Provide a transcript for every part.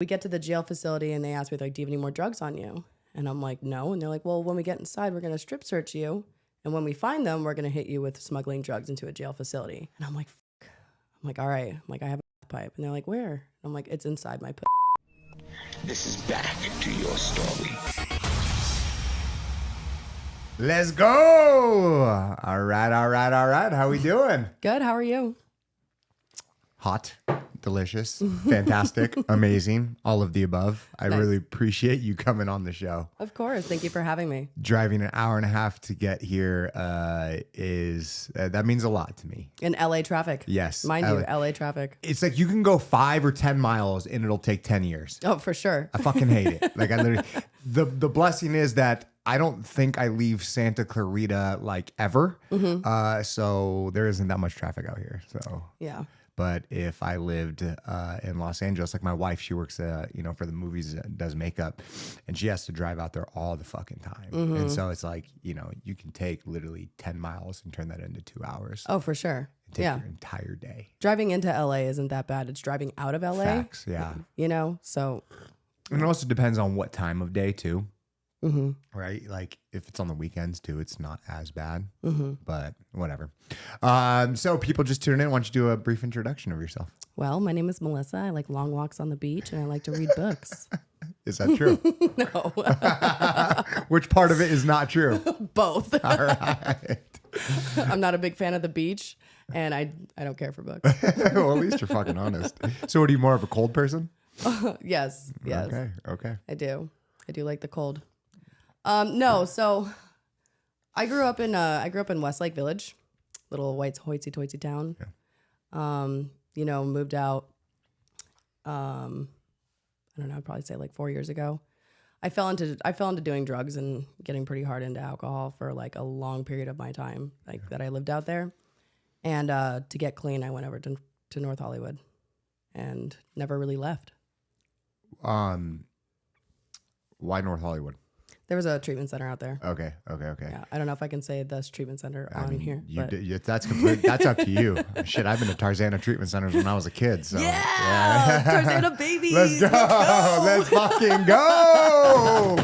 We get to the jail facility and they ask me, like, do you have any more drugs on you? And I'm like, no. And they're like, well, when we get inside, we're going to strip search you. And when we find them, we're going to hit you with smuggling drugs into a jail facility. And I'm like, fuck. I'm like, all right. I'm like, I have a pipe. And they're like, where? And I'm like, it's inside my This is back to your story. Let's go. All right. How we doing? Good. How are you? Hot, delicious, fantastic, amazing, all of the above. I really appreciate you coming on the show. Of course. Thank you for having me. Driving an hour and a half to get here that means a lot to me. In LA traffic. Yes. Mind you, LA traffic. It's like you can go 5 or 10 miles and it'll take 10 years. Oh, for sure. I fucking hate it. Like I literally, the blessing is that I don't think I leave Santa Clarita like ever. Mm-hmm. So there isn't that much traffic out here. So yeah. But if I lived in Los Angeles, like my wife, she works, for the movies, does makeup, and she has to drive out there all the fucking time. Mm-hmm. And so it's like, you can take literally 10 miles and turn that into 2 hours. Oh, for sure. And take your entire day. Driving into LA isn't that bad. It's driving out of LA. Facts, yeah. So. And it also depends on what time of day too. Mm-hmm. Right? Like if it's on the weekends too, it's not as bad, but whatever. So people just tuning in. Why don't you do a brief introduction of yourself? Well, my name is Melissa. I like long walks on the beach and I like to read books. Is that true? No. Which part of it is not true? Both. All right. I'm not a big fan of the beach and I don't care for books. Well, at least you're fucking honest. So are you more of a cold person? Yes. Okay. I do like the cold. No, so I grew up in Westlake Village, little white hoity-toity town. Yeah. Moved out. I don't know. I'd probably say like 4 years ago. I fell into doing drugs and getting pretty hard into alcohol for like a long period of my time, that I lived out there. And to get clean, I went over to North Hollywood, and never really left. Why North Hollywood? There was a treatment center out there. Okay. Yeah, I don't know if I can say this treatment center here. That's complete. That's up to you. Shit, I've been to Tarzana treatment centers when I was a kid. So yeah. Tarzana babies. Let's go. Let's fucking go.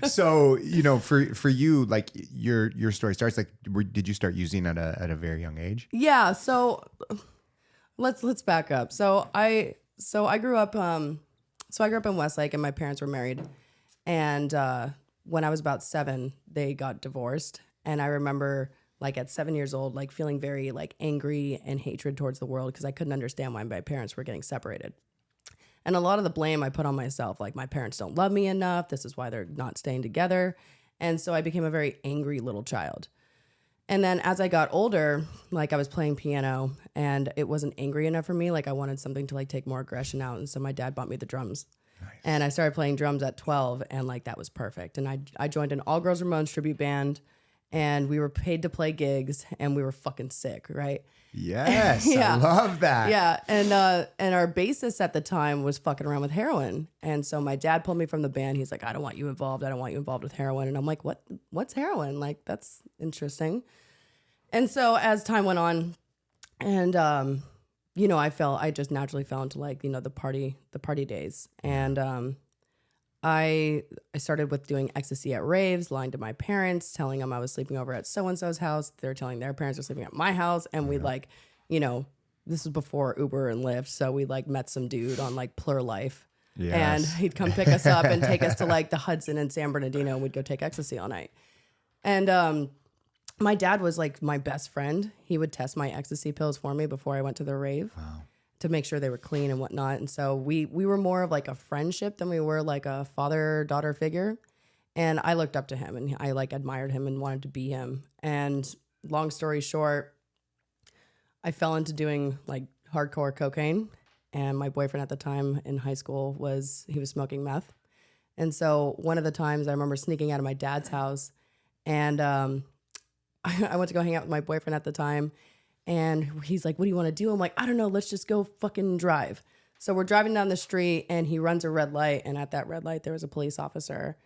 So for you, like your story starts like, did you start using at a very young age? Yeah. So let's back up. So I grew up. I grew up in Westlake, and my parents were married. And when I was about 7, they got divorced. And I remember, like, at 7 years old, like, feeling very, like, angry and hatred towards the world because I couldn't understand why my parents were getting separated. And a lot of the blame I put on myself, like, my parents don't love me enough. This is why they're not staying together. And so I became a very angry little child. And then as I got older, like, I was playing piano, and it wasn't angry enough for me. Like, I wanted something to, like, take more aggression out. And so my dad bought me the drums. Nice. And I started playing drums at 12, and, like, that was perfect. And I joined an all-girls Ramones tribute band, and we were paid to play gigs, and we were fucking sick, right? Yes, yeah. I love that. Yeah, and our bassist at the time was fucking around with heroin. And so my dad pulled me from the band. He's like, I don't want you involved with heroin. And I'm like, what's heroin? Like, that's interesting. And so as time went on, and I just naturally fell into, like, the party days. And I started with doing ecstasy at raves, lying to my parents, telling them I was sleeping over at so-and-so's house. They're telling their parents were sleeping at my house. And we this was before Uber and Lyft. So we, like, met some dude on, like, Plur Life. Yes. And he'd come pick us up and take us to, like, the Hudson in San Bernardino, and we'd go take ecstasy all night. And my dad was, like, my best friend. He would test my ecstasy pills for me before I went to the rave. Wow. To make sure they were clean and whatnot. And so we were more of, like, a friendship than we were, like, a father-daughter figure. And I looked up to him, and I, like, admired him and wanted to be him. And long story short, I fell into doing, like, hardcore cocaine. And my boyfriend at the time in high school was smoking meth. And so one of the times I remember sneaking out of my dad's house, and I went to go hang out with my boyfriend at the time. And he's like, what do you want to do? I'm like, I don't know. Let's just go fucking drive. So we're driving down the street, and he runs a red light. And at that red light, there was a police officer.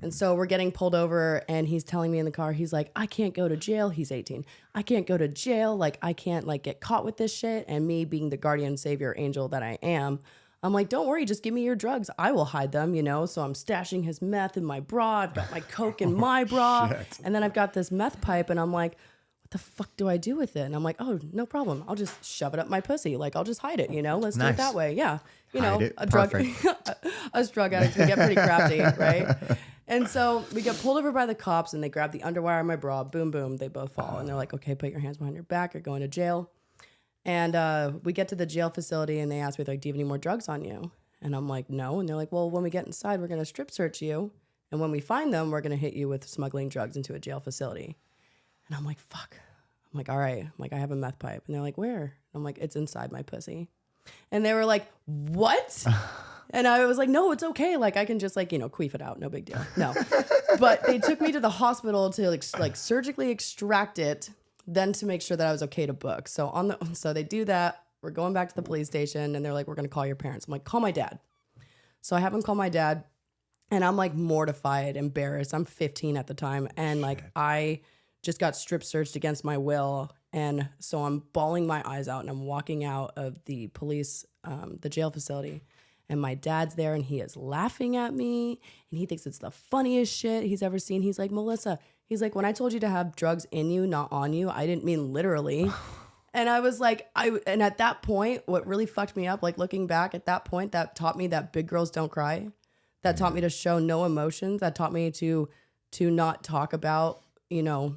And so we're getting pulled over, and he's telling me in the car, he's like, I can't go to jail. He's 18. I can't go to jail. Like, I can't, like, get caught with this shit. And me being the guardian savior angel that I am, I'm like, don't worry, just give me your drugs. I will hide them, you know? So I'm stashing his meth in my bra. I've got my coke in my bra. Shit. And then I've got this meth pipe and I'm like, what the fuck do I do with it? And I'm like, oh, no problem. I'll just shove it up my pussy. Like, I'll just hide it, you know? Let's do it Nice. that way. Yeah. You Hide know, it. a drug, Perfect. us drug addicts, we get pretty crafty, right? And so we get pulled over by the cops and they grab the underwire of my bra. Boom, boom. They both fall. And they're like, okay, put your hands behind your back. You're going to jail. And we get to the jail facility and they ask me, like, do you have any more drugs on you? And I'm like, no. And they're like, well, when we get inside, we're going to strip search you. And when we find them, we're going to hit you with smuggling drugs into a jail facility. And I'm like, fuck. I'm like, all right. I'm like, I have a meth pipe. And they're like, where? I'm like, it's inside my pussy. And they were like, what? And I was like, no, it's okay. Like, I can just, like, you know, queef it out. No big deal. No. But they took me to the hospital to, like surgically extract it, then to make sure that I was okay to book. So so they do that. We're going back to the police station and they're like, we're going to call your parents. I'm like, call my dad. So I have him call my dad and I'm like mortified, embarrassed. I'm 15 at the time. And like, I just got strip searched against my will. And so I'm bawling my eyes out and I'm walking out of the police, the jail facility. And my dad's there and he is laughing at me and he thinks it's the funniest shit he's ever seen. He's like, Melissa, he's like, when I told you to have drugs in you, not on you, I didn't mean literally. And I was like, and at that point, what really fucked me up, like looking back at that point, that taught me that big girls don't cry. That taught me to show no emotions. That taught me to not talk about, you know,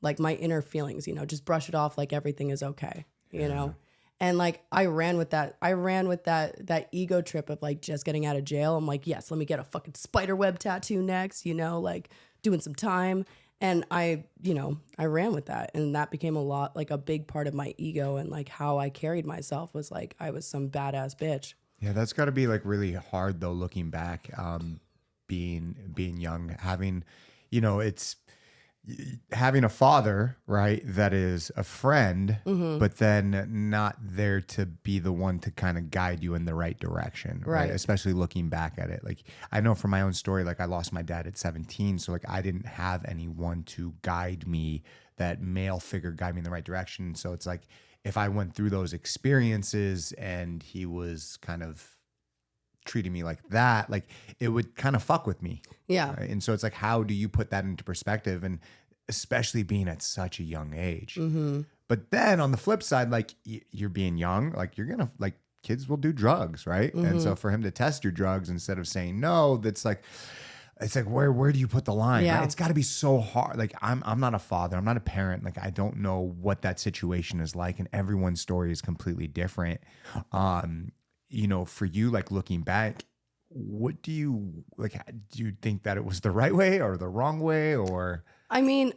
like my inner feelings, you know, just brush it off like everything is okay, you know? And like, I ran with that ego trip of like just getting out of jail. I'm like, yes, let me get a fucking spider web tattoo next, you know, like doing some time. And I ran with that. And that became a big part of my ego and like how I carried myself was like, I was some badass bitch. Yeah, that's got to be like really hard though, looking back, being young, having, you know, it's having a father, right, that is a friend, but then not there to be the one to kind of guide you in the right direction, right? Especially looking back at it. Like, I know from my own story, like I lost my dad at 17. So like I didn't have anyone to guide me, that male figure guide me in the right direction. So it's like, if I went through those experiences and he was kind of treating me like that, like it would kind of fuck with me. Yeah. Right? And so it's like, how do you put that into perspective? And especially being at such a young age. But then on the flip side, like you're being young, like you're going to like, kids will do drugs. Right. And so for him to test your drugs instead of saying no, that's like, it's like, where do you put the line? Yeah. Right? It's gotta be so hard. Like I'm not a father. I'm not a parent. Like I don't know what that situation is like. And everyone's story is completely different. You know, for you, like looking back, what do you like? Do you think that it was the right way or the wrong way? Or I mean,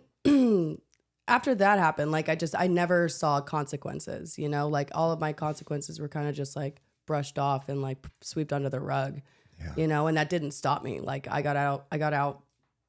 after that happened, like I never saw consequences, you know, like all of my consequences were kind of just like brushed off and like swept under the rug, you know, and that didn't stop me. Like I got out,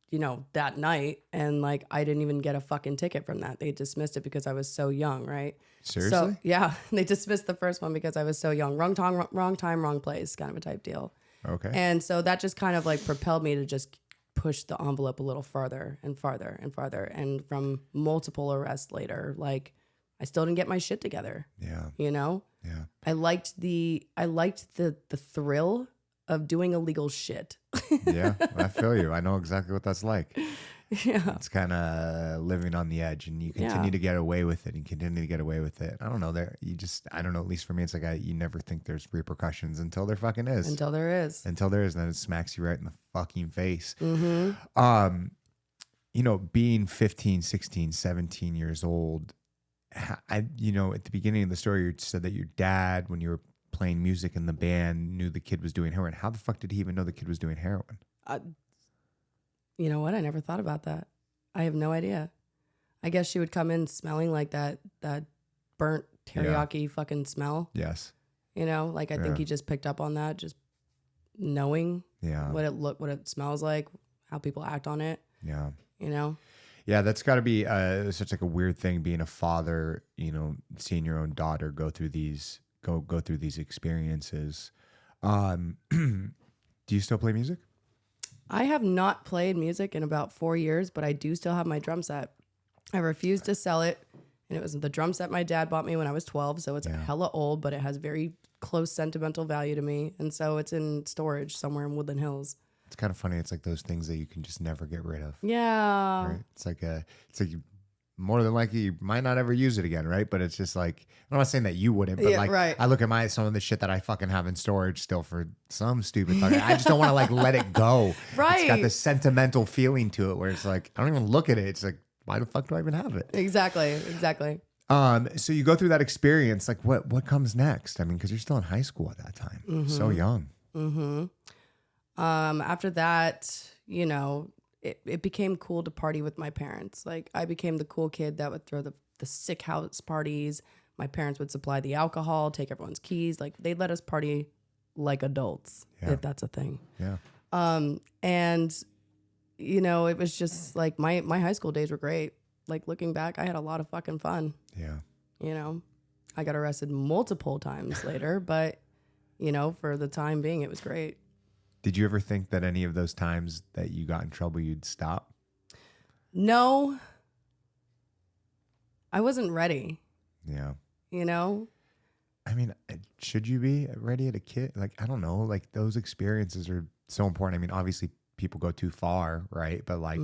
you know, that night and like I didn't even get a fucking ticket from that. They dismissed it because I was so young, right? seriously? So yeah, they dismissed the first one because I was so young. Wrong time, wrong place, kind of a type deal. Okay. And so that just kind of like propelled me to just push the envelope a little farther and farther and farther. And from multiple arrests later, like I still didn't get my shit together. Yeah. You know? Yeah. I liked the thrill of doing illegal shit. Yeah. I feel you. I know exactly what that's like. Yeah. It's kind of living on the edge, and you continue to get away with it and continue to get away with it. I don't know. I don't know. At least for me, it's like you never think there's repercussions until there fucking is. Until there is. Until there is, and then it smacks you right in the fucking face. Mm-hmm. You know, being 15, 16, 17 years old, you know, at the beginning of the story, you said that your dad, when you were playing music in the band, knew the kid was doing heroin. How the fuck did he even know the kid was doing heroin? You know what? I never thought about that. I have no idea. I guess she would come in smelling like that burnt teriyaki fucking smell. Yes. You know, like I think he just picked up on that, just knowing what it smells like, how people act on it. Yeah. You know? Yeah, that's got to be such like a weird thing, being a father, you know, seeing your own daughter go through these experiences. Do you still play music? I have not played music in about 4 years, but I do still have my drum set. I refuse to sell it And it was the drum set my dad bought me when I was 12. So it's Yeah. hella old, but it has very close sentimental value to me. And so it's in storage somewhere in Woodland Hills. It's kind of funny. It's like those things that you can just never get rid of. Yeah. Right? It's like more than likely you might not ever use it again, right? But it's just like, I'm not saying that you wouldn't, but Yeah, like right. I look at some of the shit that I fucking have in storage still for some stupid fucking, I just don't want to like let it go. Right. It's got this sentimental feeling to it where it's like, I don't even look at it. It's like, why the fuck do I even have it? Exactly. So you go through that experience, like what comes next? I mean, because you're still in high school at that time. So young. After that, you know, it became cool to party with my parents. Like I became the cool kid that would throw the sick house parties. My parents would supply the alcohol, take everyone's keys. Like they'd let us party like adults, if that's a thing. Yeah. And you know, it was just like my high school days were great. Like looking back, I had a lot of fucking fun. Yeah. You know, I got arrested multiple times later, but you know, for the time being, it was great. Did you ever think that any of those times that you got in trouble, you'd stop? No, I wasn't ready. Yeah. You know? I mean, should you be ready at a kid? Like, I don't know. Like, those experiences are so important. I mean, obviously, people go too far, right? But like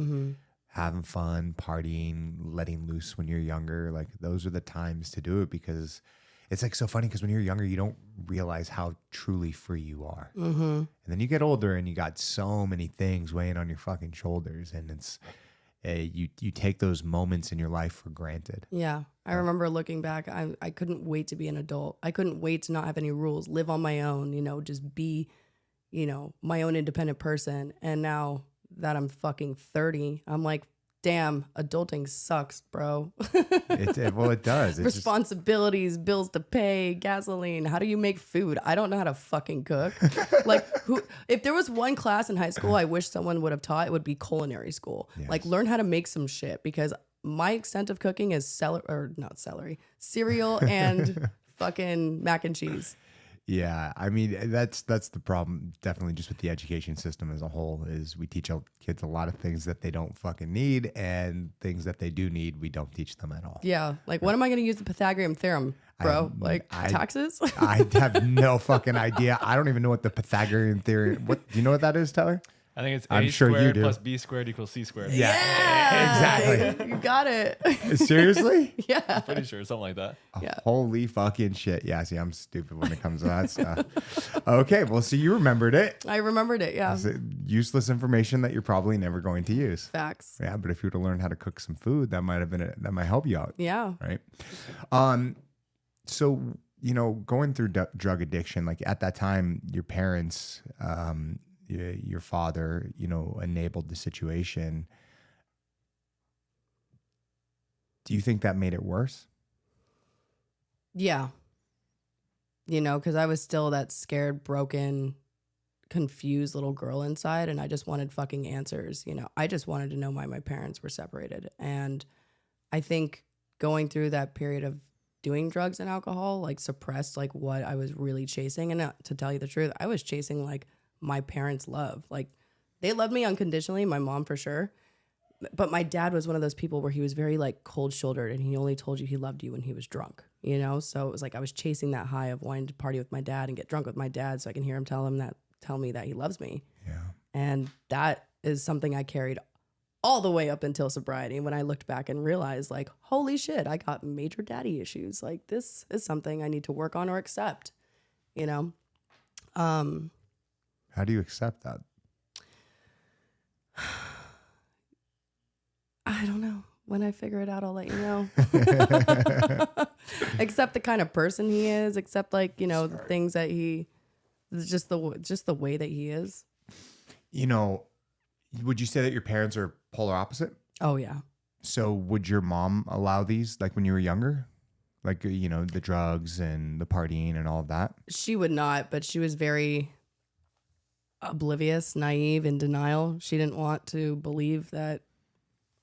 having fun, partying, letting loose when you're younger, like, those are the times to do it because it's like so funny because when you're younger, you don't realize how truly free you are. And then you get older and you got so many things weighing on your fucking shoulders. And it's, you take those moments in your life for granted. Yeah. I remember looking back, I couldn't wait to be an adult. I couldn't wait to not have any rules, live on my own, you know, just be, you know, my own independent person. And now that I'm fucking 30, I'm like, damn, adulting sucks, bro. Well, it does. It's Responsibilities, bills to pay, gasoline. How do you make food? I don't know how to fucking cook. Like, if there was one class in high school I wish someone would have taught, it would be culinary school. Yes. Like, learn how to make some shit because my extent of cooking is cereal and fucking mac and cheese. Yeah, I mean that's the problem. Definitely, just with the education system as a whole, is we teach our kids a lot of things that they don't fucking need, and things that they do need, we don't teach them at all. Yeah, like what am I going to use the Pythagorean theorem, bro? Taxes? I have no fucking idea. I don't even know what the Pythagorean theorem. What do you know what that is, Tyler? I think it's I'm A sure you squared do. plus B squared equals C squared. Yeah, exactly. You got it. Seriously? Yeah. Pretty sure something like that. Yeah. Holy fucking shit. Yeah, see, I'm stupid when it comes to that stuff. Okay, well, so you remembered it. I remembered it, yeah. It's useless information that you're probably never going to use. Facts. Yeah, but if you were to learn how to cook some food, that might help you out. Yeah. Right. So, you know, going through drug addiction, like at that time, your parents, your father, you know, enabled the situation. Do you think that made it worse? Yeah. You know, because I was still that scared, broken, confused little girl inside, and I just wanted fucking answers. You know, I just wanted to know why my parents were separated. And I think going through that period of doing drugs and alcohol, like suppressed like what I was really chasing. And to tell you the truth, I was chasing like my parents' love. Like they loved me unconditionally, my mom for sure. But my dad was one of those people where he was very like cold shouldered and he only told you he loved you when he was drunk, you know? So it was like I was chasing that high of wanting to party with my dad and get drunk with my dad so I can hear him tell me that he loves me. Yeah. And that is something I carried all the way up until sobriety. When I looked back and realized like, holy shit, I got major daddy issues. Like this is something I need to work on or accept, you know? How do you accept that? I don't know. When I figure it out, I'll let you know. Accept the kind of person he is. Accept like, you know, the things that just the way that he is. You know, would you say that your parents are polar opposite? Oh yeah. So would your mom allow these like when you were younger? Like, you know, the drugs and the partying and all of that? She would not, but she was very oblivious, naive, in denial. She didn't want to believe that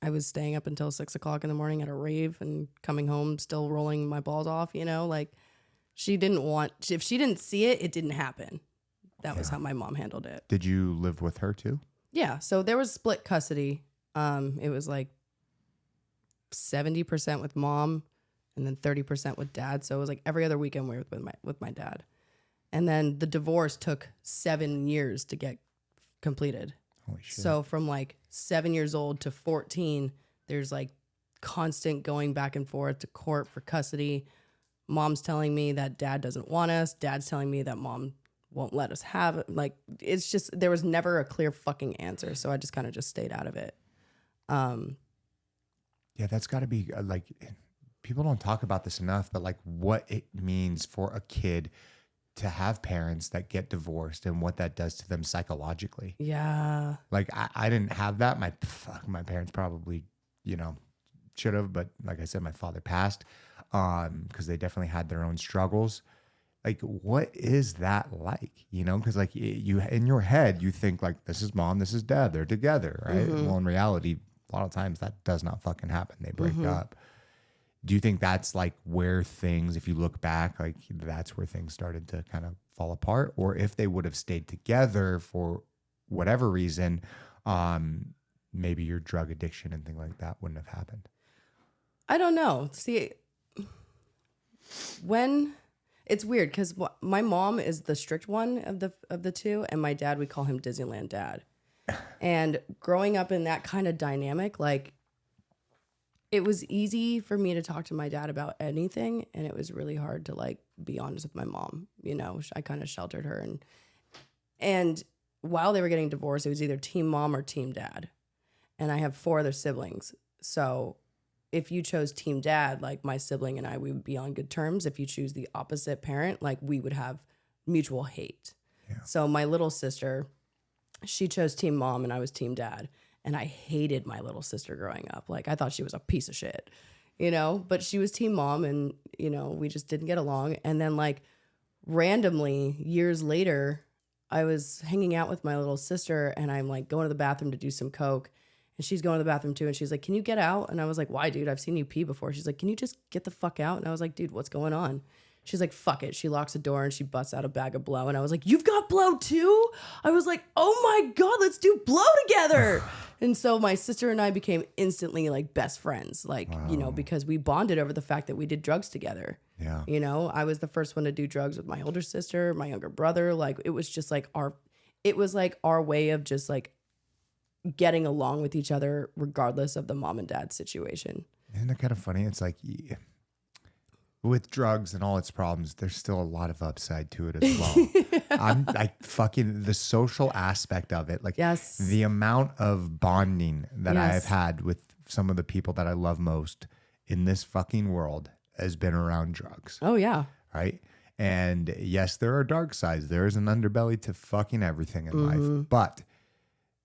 I was staying up until 6 o'clock in the morning at a rave and coming home still rolling my balls off, you know, like she didn't want, if she didn't see it, it didn't happen. That was how my mom handled it. Did you live with her too? Yeah. So there was split custody. It was like 70% with mom, and then 30% with dad. So it was like every other weekend we were with my dad. And then the divorce took 7 years to get completed. Holy shit. So from like 7 years old to 14, there's like constant going back and forth to court for custody. Mom's telling me that dad doesn't want us. Dad's telling me that mom won't let us have it. Like, it's just, there was never a clear fucking answer. So I just kind of just stayed out of it. Yeah, that's got to be like, people don't talk about this enough, but like what it means for a kid to have parents that get divorced and what that does to them psychologically. Yeah. Like I didn't have that. My parents probably, should have, but like I said, my father passed because they definitely had their own struggles. Like, what is that like? Because like you in your head, you think like, this is mom, this is dad, they're together, right? Well, in reality, a lot of times that does not fucking happen. They break up. Do you think that's like where things, if you look back, like that's where things started to kind of fall apart? Or if they would have stayed together for whatever reason, maybe your drug addiction and things like that wouldn't have happened? I don't know. See, when it's weird because my mom is the strict one of the two, and my dad, we call him Disneyland Dad. And growing up in that kind of dynamic, like, it was easy for me to talk to my dad about anything, and it was really hard to like be honest with my mom. I kind of sheltered her, and while they were getting divorced, it was either team mom or team dad. And I have 4 other siblings, so if you chose team dad, like my sibling and I, we would be on good terms. If you choose the opposite parent, like we would have mutual hate. Yeah. So my little sister, she chose team mom and I was team dad. And I hated my little sister growing up. Like, I thought she was a piece of shit, but she was team mom and, we just didn't get along. And then like randomly years later, I was hanging out with my little sister and I'm like going to the bathroom to do some coke. And she's going to the bathroom too. And she's like, can you get out? And I was like, why, dude? I've seen you pee before. She's like, can you just get the fuck out? And I was like, dude, what's going on? She's like, fuck it. She locks the door and she busts out a bag of blow. And I was like, you've got blow too? I was like, oh my God, let's do blow together. And so my sister and I became instantly like best friends, like, Wow. Because we bonded over the fact that we did drugs together. Yeah. I was the first one to do drugs with my older sister, my younger brother. Like, it was just like our way of just like getting along with each other regardless of the mom and dad situation. Isn't it kind of funny? It's like with drugs and all its problems, there's still a lot of upside to it as well. I'm like fucking the social aspect of it. Like, yes, the amount of bonding that I have Yes. had with some of the people that I love most in this fucking world has been around drugs. Oh yeah. Right. And yes, there are dark sides. There is an underbelly to fucking everything in life. But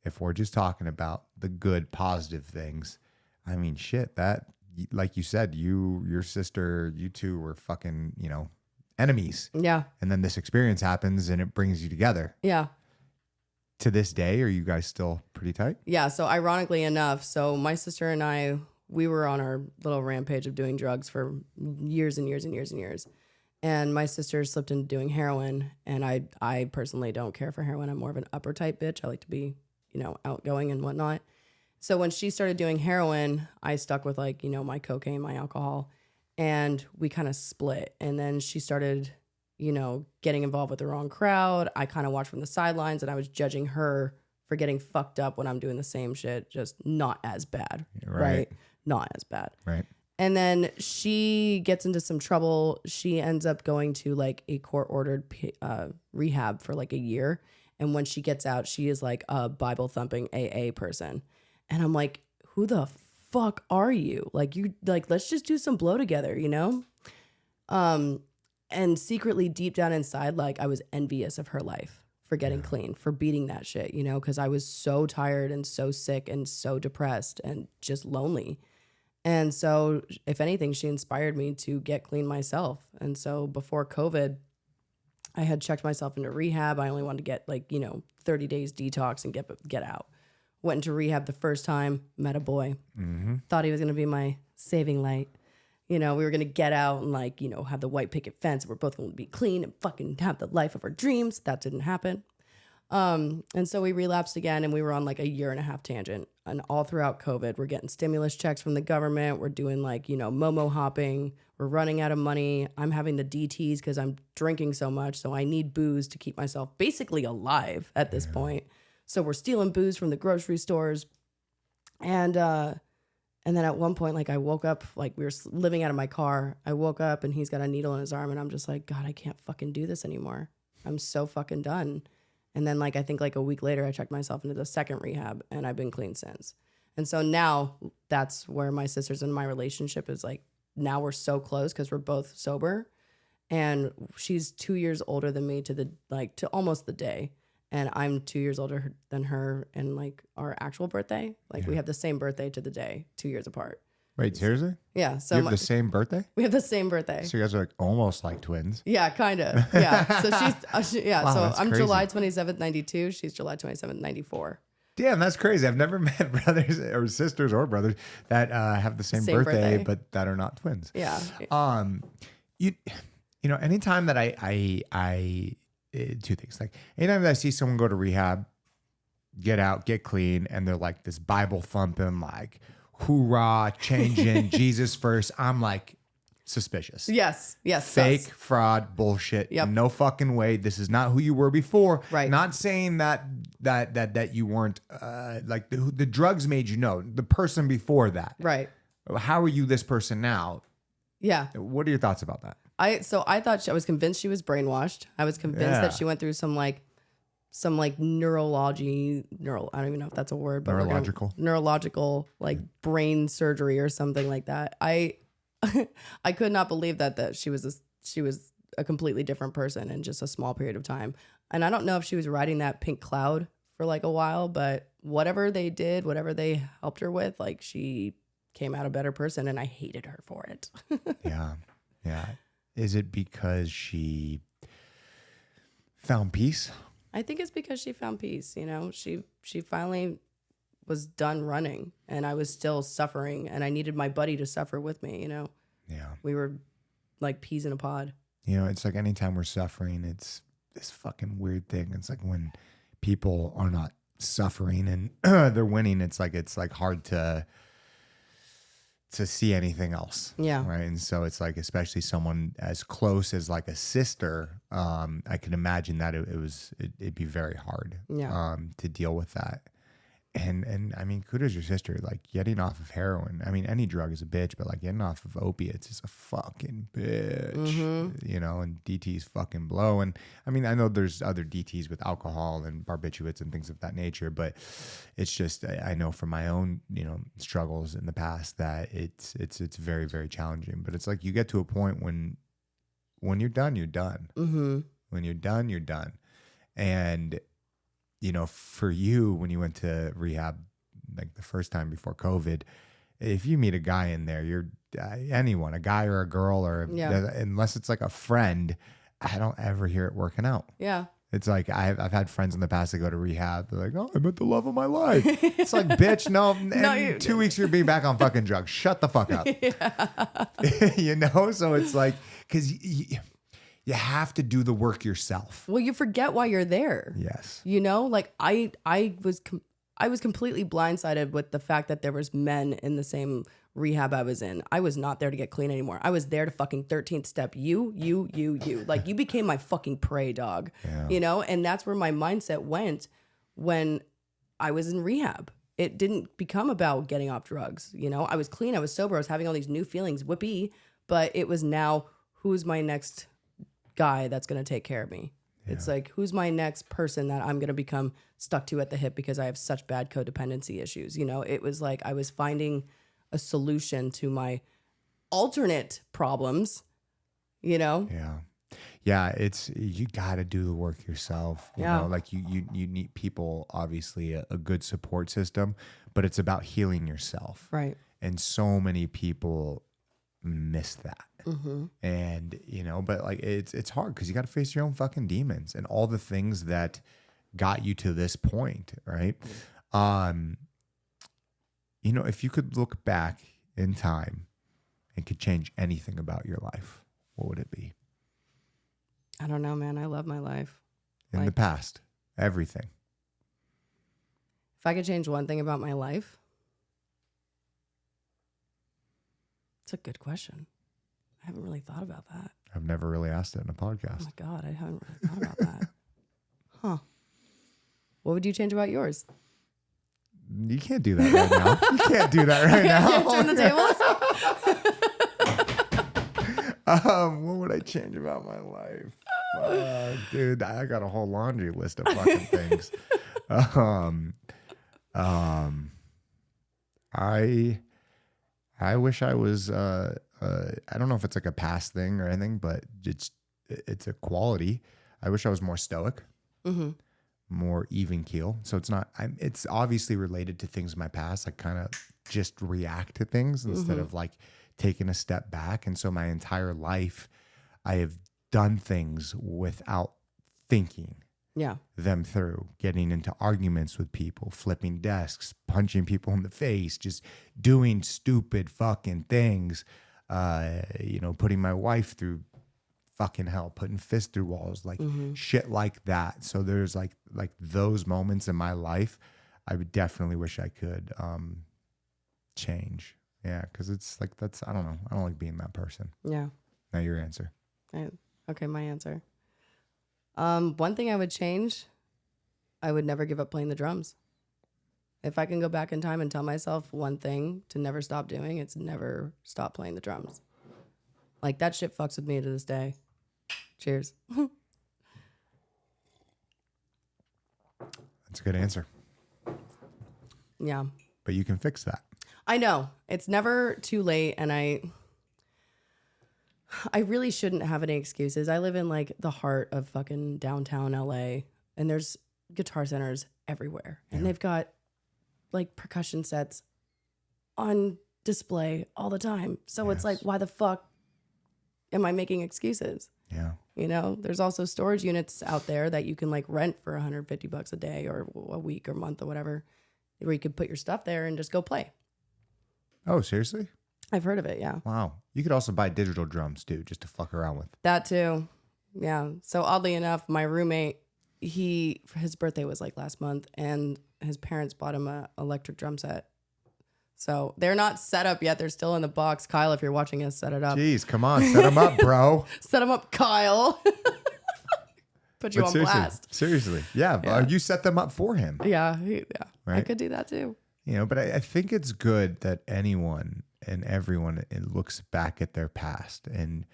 if we're just talking about the good, positive things, I mean, shit, that, like you said, your sister, you two were fucking, enemies. Yeah. And then this experience happens and it brings you together. Yeah. To this day, are you guys still pretty tight? Yeah. So ironically enough, so my sister and I, we were on our little rampage of doing drugs for years and years and years and years. And my sister slipped into doing heroin. And I personally don't care for heroin. I'm more of an upper type bitch. I like to be, outgoing and whatnot. So when she started doing heroin, I stuck with like, my cocaine, my alcohol, and we kind of split. And then she started, getting involved with the wrong crowd. I kind of watched from the sidelines and I was judging her for getting fucked up when I'm doing the same shit, just not as bad. Right? Not as bad. Right. And then she gets into some trouble. She ends up going to like a court ordered rehab for like a year. And when she gets out, she is like a Bible thumping AA person. And I'm like, who the fuck are you? Like, let's just do some blow together, And secretly deep down inside, like I was envious of her life for getting clean, for beating that shit, because I was so tired and so sick and so depressed and just lonely. And so if anything, she inspired me to get clean myself. And so before COVID, I had checked myself into rehab. I only wanted to get 30 days detox and get out. Went into rehab the first time, met a boy. Mm-hmm. Thought he was going to be my saving light. We were going to get out and have the white picket fence. We're both going to be clean and fucking have the life of our dreams. That didn't happen. And so we relapsed again and we were on like a 1.5 year tangent. and all throughout COVID, we're getting stimulus checks from the government. We're doing like, Momo hopping. We're running out of money. I'm having the DTs because I'm drinking so much. So I need booze to keep myself basically alive at this point. So we're stealing booze from the grocery stores. And then at one point, like I woke up, like we were living out of my car. I woke up and he's got a needle in his arm and I'm just like, God, I can't fucking do this anymore. I'm so fucking done. And then like, I think like a week later, I checked myself into the second rehab and I've been clean since. And so now that's where my sisters and my relationship is like, now we're so close because we're both sober and she's 2 years older than me to almost the day. And I'm 2 years older than her and like our actual birthday. Like we have the same birthday to the day, 2 years apart. Wait, seriously? Yeah. So you have the same birthday? we have the same birthday. So you guys are like almost like twins. Yeah, kind of. Yeah. So Wow, so that's I'm crazy. July 27th, 92. She's July 27th, 94. Damn, that's crazy. I've never met brothers or sisters or brothers that have the same birthday, but that are not twins. Yeah. You know, anytime that I two things. Like anytime that I see someone go to rehab, get out, get clean, and they're like this Bible thumping, like hoorah, changing, Jesus first. I'm like suspicious. Yes. Fake, sus. fraud, bullshit. Yep. No fucking way. This is not who you were before. Right. Not saying that you weren't like the drugs made you know the person before that. Right. How are you this person now? Yeah. What are your thoughts about that? I was convinced she was brainwashed. I was convinced that she went through some neurology, I don't even know if that's a word, but neurological like brain surgery or something like that. I could not believe that she was a completely different person in just a small period of time. And I don't know if she was riding that pink cloud for like a while, but whatever they did, whatever they helped her with, like she came out a better person and I hated her for it. Yeah. Is it because she found peace? I think it's because she found peace. She finally was done running and I was still suffering and I needed my buddy to suffer with me. Yeah. We were like peas in a pod. It's like anytime we're suffering, it's this fucking weird thing. It's like when people are not suffering and they're winning, it's like hard to see anything else. Yeah. Right. And so it's like, especially someone as close as like a sister, I can imagine that it'd be very hard to deal with that. And I mean, kudos your sister, like getting off of heroin. I mean, any drug is a bitch, but like getting off of opiates is a fucking bitch, and DTs fucking blow. And I mean, I know there's other DTs with alcohol and barbiturates and things of that nature, but it's just, I know from my own, struggles in the past that it's very, very challenging, but it's like you get to a point when you're done, you're done. Mm-hmm. When you're done, you're done. And for you, when you went to rehab, like the first time before COVID, if you meet a guy in there, you're anyone, a guy or a girl, or unless it's like a friend, I don't ever hear it working out. Yeah. It's like I've had friends in the past that go to rehab. They're like, oh, I met the love of my life. It's like, bitch, no. In 2 weeks, you're being back on fucking drugs. Shut the fuck up. So it's like, because you have to do the work yourself. Well, you forget why you're there. Yes. Like I was completely blindsided with the fact that there was men in the same rehab I was in. I was not there to get clean anymore. I was there to fucking 13th step. You. Like you became my fucking prey dog. Yeah. And that's where my mindset went when I was in rehab. It didn't become about getting off drugs. I was clean. I was sober. I was having all these new feelings. Whippy. But it was now, who's my next guy that's going to take care of me? It's like, who's my next person that I'm going to become stuck to at the hip because I have such bad codependency issues? It was like I was finding a solution to my alternate problems, Yeah. It's, you got to do the work yourself. You know, like you need people, obviously a good support system, but it's about healing yourself. Right. And so many people miss that. Mm-hmm. And but like it's hard because you got to face your own fucking demons and all the things that got you to this point, right? If you could look back in time and could change anything about your life, what would it be? I don't know, man. I love my life. In the past, everything. If I could change one thing about my life, it's a good question. I haven't really thought about that. I've never really asked it in a Oh podcast. my God, I haven't really thought about that. Huh. What would you change about yours? You can't do that right now. You can't do that right now. Turn the tables? What would I change about my life? Dude, I got a whole laundry list of fucking things. I wish I was I don't know if it's like a past thing or anything, but it's a quality. I wish I was more stoic, more even keel. So it's obviously related to things in my past. I kind of just react to things instead of like taking a step back. And so my entire life, I have done things without thinking them through, getting into arguments with people, flipping desks, punching people in the face, just doing stupid fucking things, putting my wife through fucking hell, putting fists through walls, like shit like that. So there's like those moments in my life, I would definitely wish I could change. Yeah, because it's like I don't know. I don't like being that person. Yeah. Now your answer. Okay, my answer. One thing I would change, I would never give up playing the drums. If I can go back in time and tell myself one thing to never stop doing, it's never stop playing the drums. Like, that shit fucks with me to this day. Cheers. That's a good answer. Yeah. But you can fix that. I know. It's never too late, and I really shouldn't have any excuses. I live in like the heart of fucking downtown LA, and there's guitar centers everywhere. And they've got like percussion sets on display all the time. So it's like, why the fuck am I making excuses? Yeah. You know, there's also storage units out there that you can like rent for $150 a day or a week or month or whatever, where you could put your stuff there and just go play. Oh, seriously? I've heard of it, yeah. Wow. You could also buy digital drums too, just to fuck around with. That too. Yeah. So oddly enough, my roommate, his birthday was like last month, and his parents bought him a electric drum set. So they're not set up yet. They're still in the box. Kyle, if you're watching us, set it up. Jeez, come on, set them up, bro. Set them up, Kyle. Put you on blast. Seriously. Yeah. You set them up for him. Yeah. Right? I could do that too. You know, but I think it's good that anyone and everyone looks back at their past, and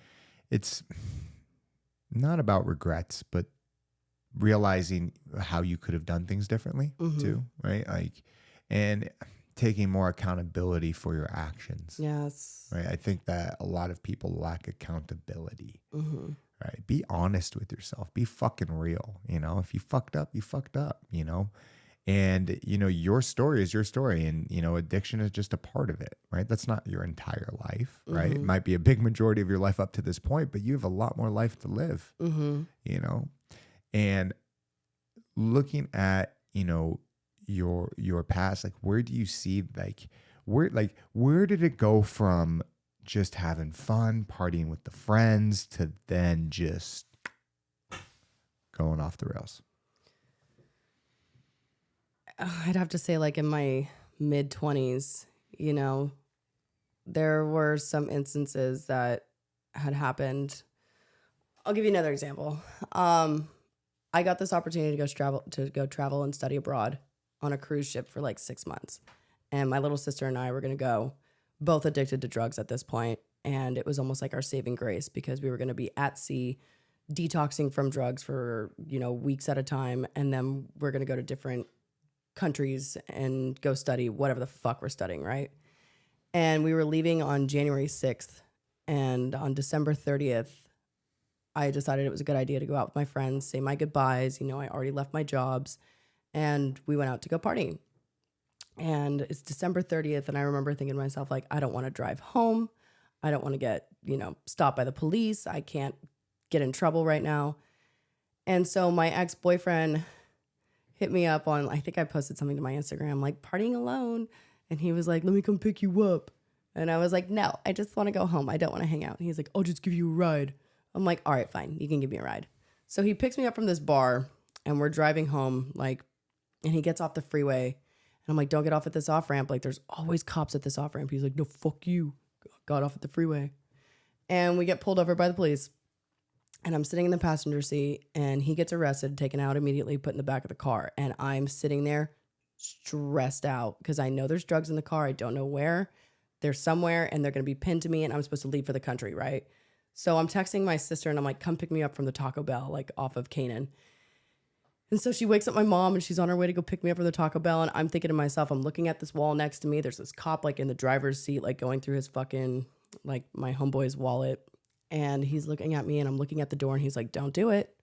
it's not about regrets, but realizing how you could have done things differently too, right? Like, and taking more accountability for your actions. Yes. Right. I think that a lot of people lack accountability. Right. Be honest with yourself. Be fucking real. You know, if you fucked up, you fucked up, you know? And, you know, your story is your story, and, you know, addiction is just a part of it, right? That's not your entire life, right? It might be a big majority of your life up to this point, but you have a lot more life to live, you know? And looking at, you know, your past, like, where do you see, where did it go from just having fun, partying with the friends, to then just going off the rails? I'd have to say, like, in my mid-20s, you know, there were some instances that had happened. I'll give you another example. I got this opportunity to go travel and study abroad on a cruise ship for like 6 months. And my little sister and I were going to go, both addicted to drugs at this point. And it was almost like our saving grace, because we were going to be at sea detoxing from drugs for, you know, weeks at a time. And then we're going to go to different countries and go study whatever the fuck we're studying, right? And we were leaving on January 6th, and on December 30th, I decided it was a good idea to go out with my friends, say my goodbyes. You know, I already left my jobs, and we went out to go partying. And it's December 30th, and I remember thinking to myself, like, I don't want to drive home. I don't want to get, you know, stopped by the police. I can't get in trouble right now. And so my ex-boyfriend hit me up on, I think I posted something to my Instagram, like, partying alone. And he was like, let me come pick you up. And I was like, no, I just want to go home. I don't want to hang out. And he's like, I'll just give you a ride. I'm like, all right, fine. You can give me a ride. So he picks me up from this bar, and we're driving home, like, and he gets off the freeway, I'm like, don't get off at this off ramp. Like, there's always cops at this off ramp. He's like, no, fuck you. Got off at the freeway. And we get pulled over by the police. And I'm sitting in the passenger seat, and he gets arrested, taken out immediately, put in the back of the car. And I'm sitting there stressed out because I know there's drugs in the car. I don't know where. They're somewhere, and they're going to be pinned to me, and I'm supposed to leave for the country, right? So I'm texting my sister, and I'm like, come pick me up from the Taco Bell, like off of Canaan. And so she wakes up my mom, and she's on her way to go pick me up from the Taco Bell. And I'm thinking to myself, I'm looking at this wall next to me. There's this cop like in the driver's seat, like going through his fucking, like my homeboy's wallet. And he's looking at me, and I'm looking at the door, and he's like, don't do it.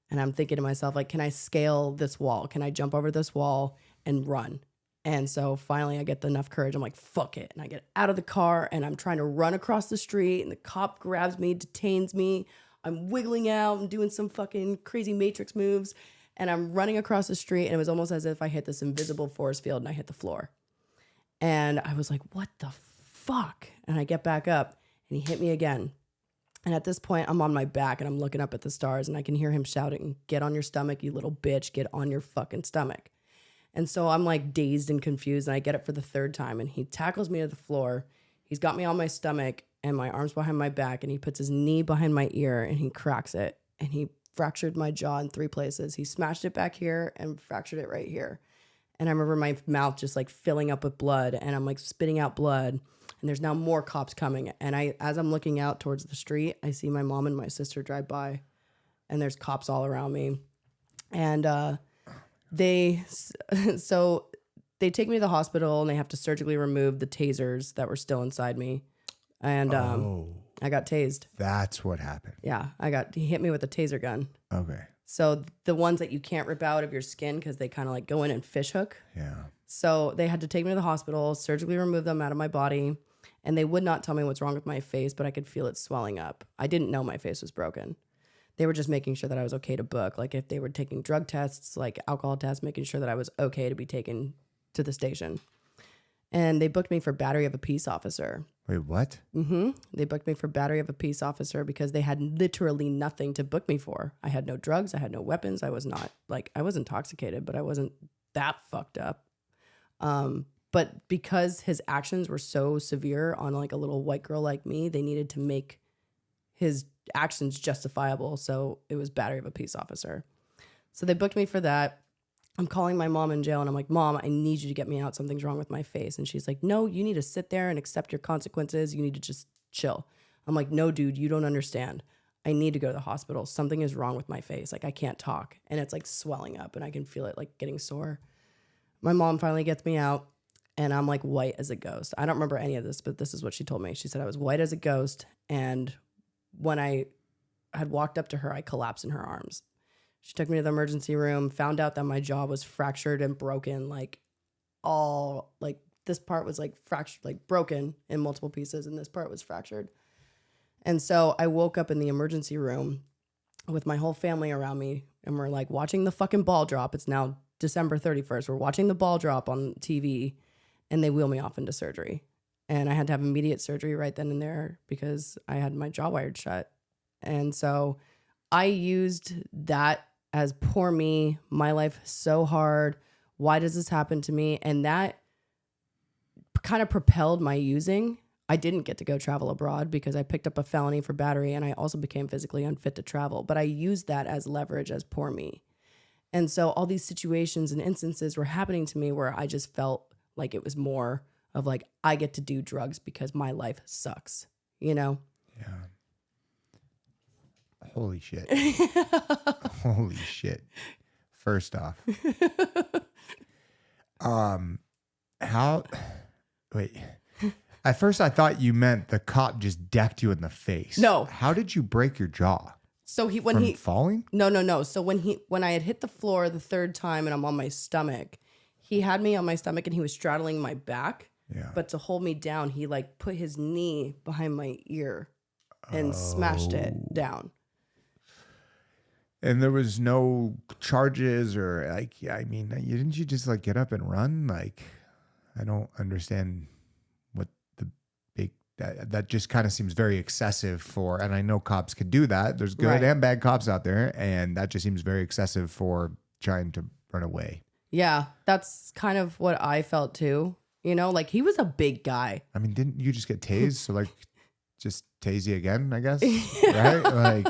And I'm thinking to myself, like, can I scale this wall? Can I jump over this wall and run? And so finally I get enough courage. I'm like, fuck it. And I get out of the car, and I'm trying to run across the street, and the cop grabs me, detains me. I'm wiggling out and doing some fucking crazy Matrix moves. And I'm running across the street, and it was almost as if I hit this invisible force field and I hit the floor. And I was like, what the fuck? And I get back up, and he hit me again. And at this point, I'm on my back, and I'm looking up at the stars, and I can hear him shouting, get on your stomach, you little bitch, get on your fucking stomach. And so I'm like dazed and confused, and I get it for the third time, and he tackles me to the floor. He's got me on my stomach and my arms behind my back, and he puts his knee behind my ear, and he cracks it, and he fractured my jaw in 3 places. He smashed it back here and fractured it right here. And I remember my mouth just like filling up with blood, and I'm like spitting out blood. And there's now more cops coming. And as I'm looking out towards the street, I see my mom and my sister drive by, and there's cops all around me. And they take me to the hospital, and they have to surgically remove the tasers that were still inside me. And I got tased. That's what happened. Yeah, he hit me with a taser gun. Okay. So the ones that you can't rip out of your skin because they kind of like go in and fish hook. Yeah. So they had to take me to the hospital, surgically remove them out of my body. And they would not tell me what's wrong with my face, but I could feel it swelling up. I didn't know my face was broken. They were just making sure that I was okay to book. Like if they were taking drug tests, like alcohol tests, making sure that I was okay to be taken to the station. And they booked me for battery of a peace officer. Wait, what? Mm-hmm. They booked me for battery of a peace officer because they had literally nothing to book me for. I had no drugs. I had no weapons. I was intoxicated, but I wasn't that fucked up. But because his actions were so severe on like a little white girl like me, they needed to make his actions justifiable. So it was battery of a peace officer. So they booked me for that. I'm calling my mom in jail, and I'm like, Mom, I need you to get me out. Something's wrong with my face. And she's like, no, you need to sit there and accept your consequences. You need to just chill. I'm like, no, dude, you don't understand. I need to go to the hospital. Something is wrong with my face. Like I can't talk, and it's like swelling up, and I can feel it like getting sore. My mom finally gets me out, and I'm like white as a ghost. I don't remember any of this, but this is what she told me. She said I was white as a ghost, and when I had walked up to her, I collapsed in her arms. She took me to the emergency room, found out that my jaw was fractured and broken, like this part was like fractured, like broken in multiple pieces, and this part was fractured. And so I woke up in the emergency room with my whole family around me, and we're like watching the fucking ball drop. It's now December 31st. We're watching the ball drop on TV, and they wheel me off into surgery. And I had to have immediate surgery right then and there because I had my jaw wired shut. And so I used that as poor me. My life is so hard. Why does this happen to me? And that kind of propelled my using. I didn't get to go travel abroad because I picked up a felony for battery, and I also became physically unfit to travel. But I used that as leverage as poor me. And so all these situations and instances were happening to me where I just felt like it was more of like, I get to do drugs because my life sucks, you know? Yeah. Holy shit. Holy shit. First off. Wait. At first I thought you meant the cop just decked you in the face. No. How did you break your jaw? So From falling? No. So when I had hit the floor the third time and I'm on my stomach, he had me on my stomach and he was straddling my back. Yeah. But to hold me down, he like put his knee behind my ear and smashed it down. And there was no charges or like, I mean, didn't you just like get up and run? Like, I don't understand what the big, that just kind of seems very excessive for, and I know cops could do that. There's good Right. and bad cops out there. And that just seems very excessive for trying to run away. Yeah, that's kind of what I felt too. You know, like he was a big guy. I mean, didn't you just get tased? So like, just tase you again, I guess, right? Like,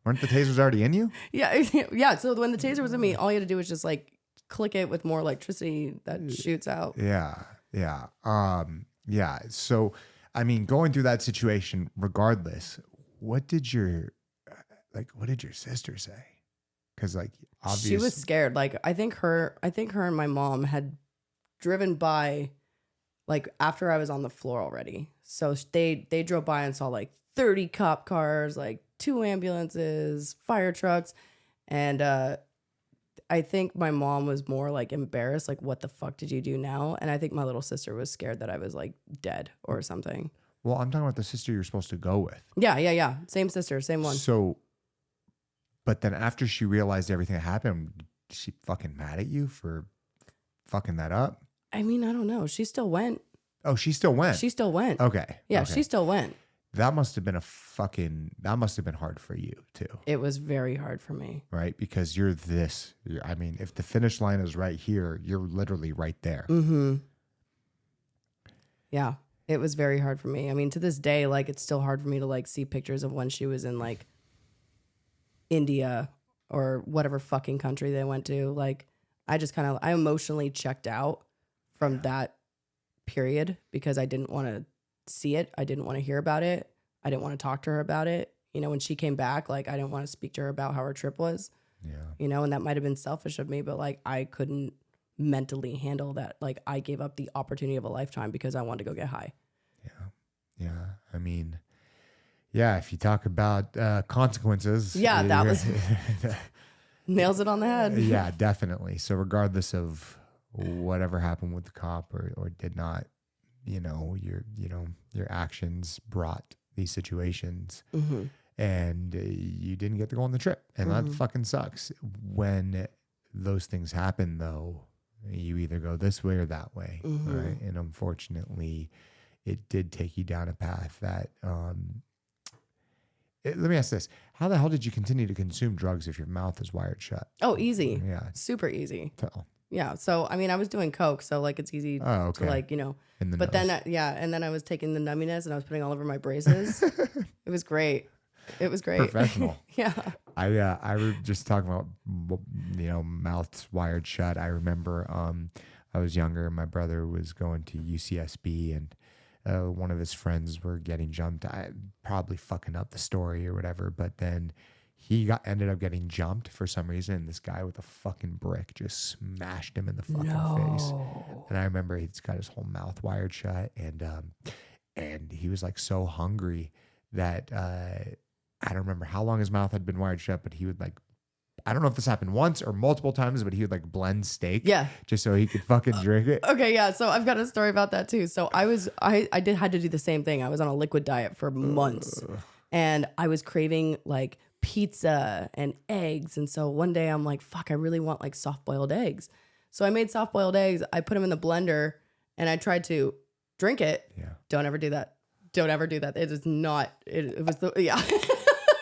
weren't the tasers already in you? Yeah, yeah. So when the taser was in me, all you had to do was just like click it with more electricity that shoots out. Yeah, yeah, yeah. So, I mean, going through that situation, regardless, what did your sister say? Because like, obviously, She was scared. Like I think her and my mom had driven by like after I was on the floor already. So they drove by and saw like 30 cop cars, like 2 ambulances, fire trucks, and I think my mom was more like embarrassed, like what the fuck did you do now? And I think my little sister was scared that I was like dead or something. Well, I'm talking about the sister you're supposed to go with. Yeah. Same sister, same one. So, but then after she realized everything that happened, she fucking mad at you for fucking that up? I mean, I don't know. She still went. Oh, she still went. She still went. Okay. Yeah, okay. she still went. That must have been that must have been hard for you too. It was very hard for me. Right? Because I mean, if the finish line is right here, you're literally right there. Mm-hmm. Yeah, it was very hard for me. I mean, to this day, like, it's still hard for me to, like, see pictures of when she was in, like, India or whatever fucking country they went to. Like, I emotionally checked out from that period because I didn't want to see it. I didn't want to hear about it. I didn't want to talk to her about it. You know, when she came back, like, I didn't want to speak to her about how her trip was. Yeah. You know, and that might have been selfish of me, but, like, I couldn't mentally handle that. Like, I gave up the opportunity of a lifetime because I wanted to go get high. Yeah. I mean, yeah, if you talk about consequences. Yeah, that was nails it on the head. Yeah, definitely. So regardless of whatever happened with the cop or did not, your actions brought these situations, Mm-hmm. and you didn't get to go on the trip, and that fucking sucks. When those things happen, though, you either go this way or that way, right? And unfortunately, it did take you down a path that. Let me ask this: how the hell did you continue to consume drugs if your mouth is wired shut? Oh, easy. Yeah, super easy. tell. Yeah. So, I mean, I was doing coke, so like it's easy to like, In the but nose. then, and then I was taking the numminess and I was putting all over my braces. It was great. It was great. Professional. Yeah. I was just talking about, mouths wired shut. I remember I was younger. My brother was going to UCSB, and one of his friends were getting jumped. I probably fucking up the story or whatever, but then he ended up getting jumped for some reason, and this guy with a fucking brick just smashed him in the fucking face. And I remember he's got his whole mouth wired shut, and he was like so hungry that I don't remember how long his mouth had been wired shut, but he would like, I don't know if this happened once or multiple times, but he would like blend steak, just so he could fucking drink it. Okay, yeah. So I've got a story about that too. So I had to do the same thing. I was on a liquid diet for months, and I was craving like pizza and eggs. And so one day I'm like, fuck, I really want like soft boiled eggs. So I made soft boiled eggs. I put them in the blender and I tried to drink it. Yeah. Don't ever do that. Don't ever do that. It is not. It was the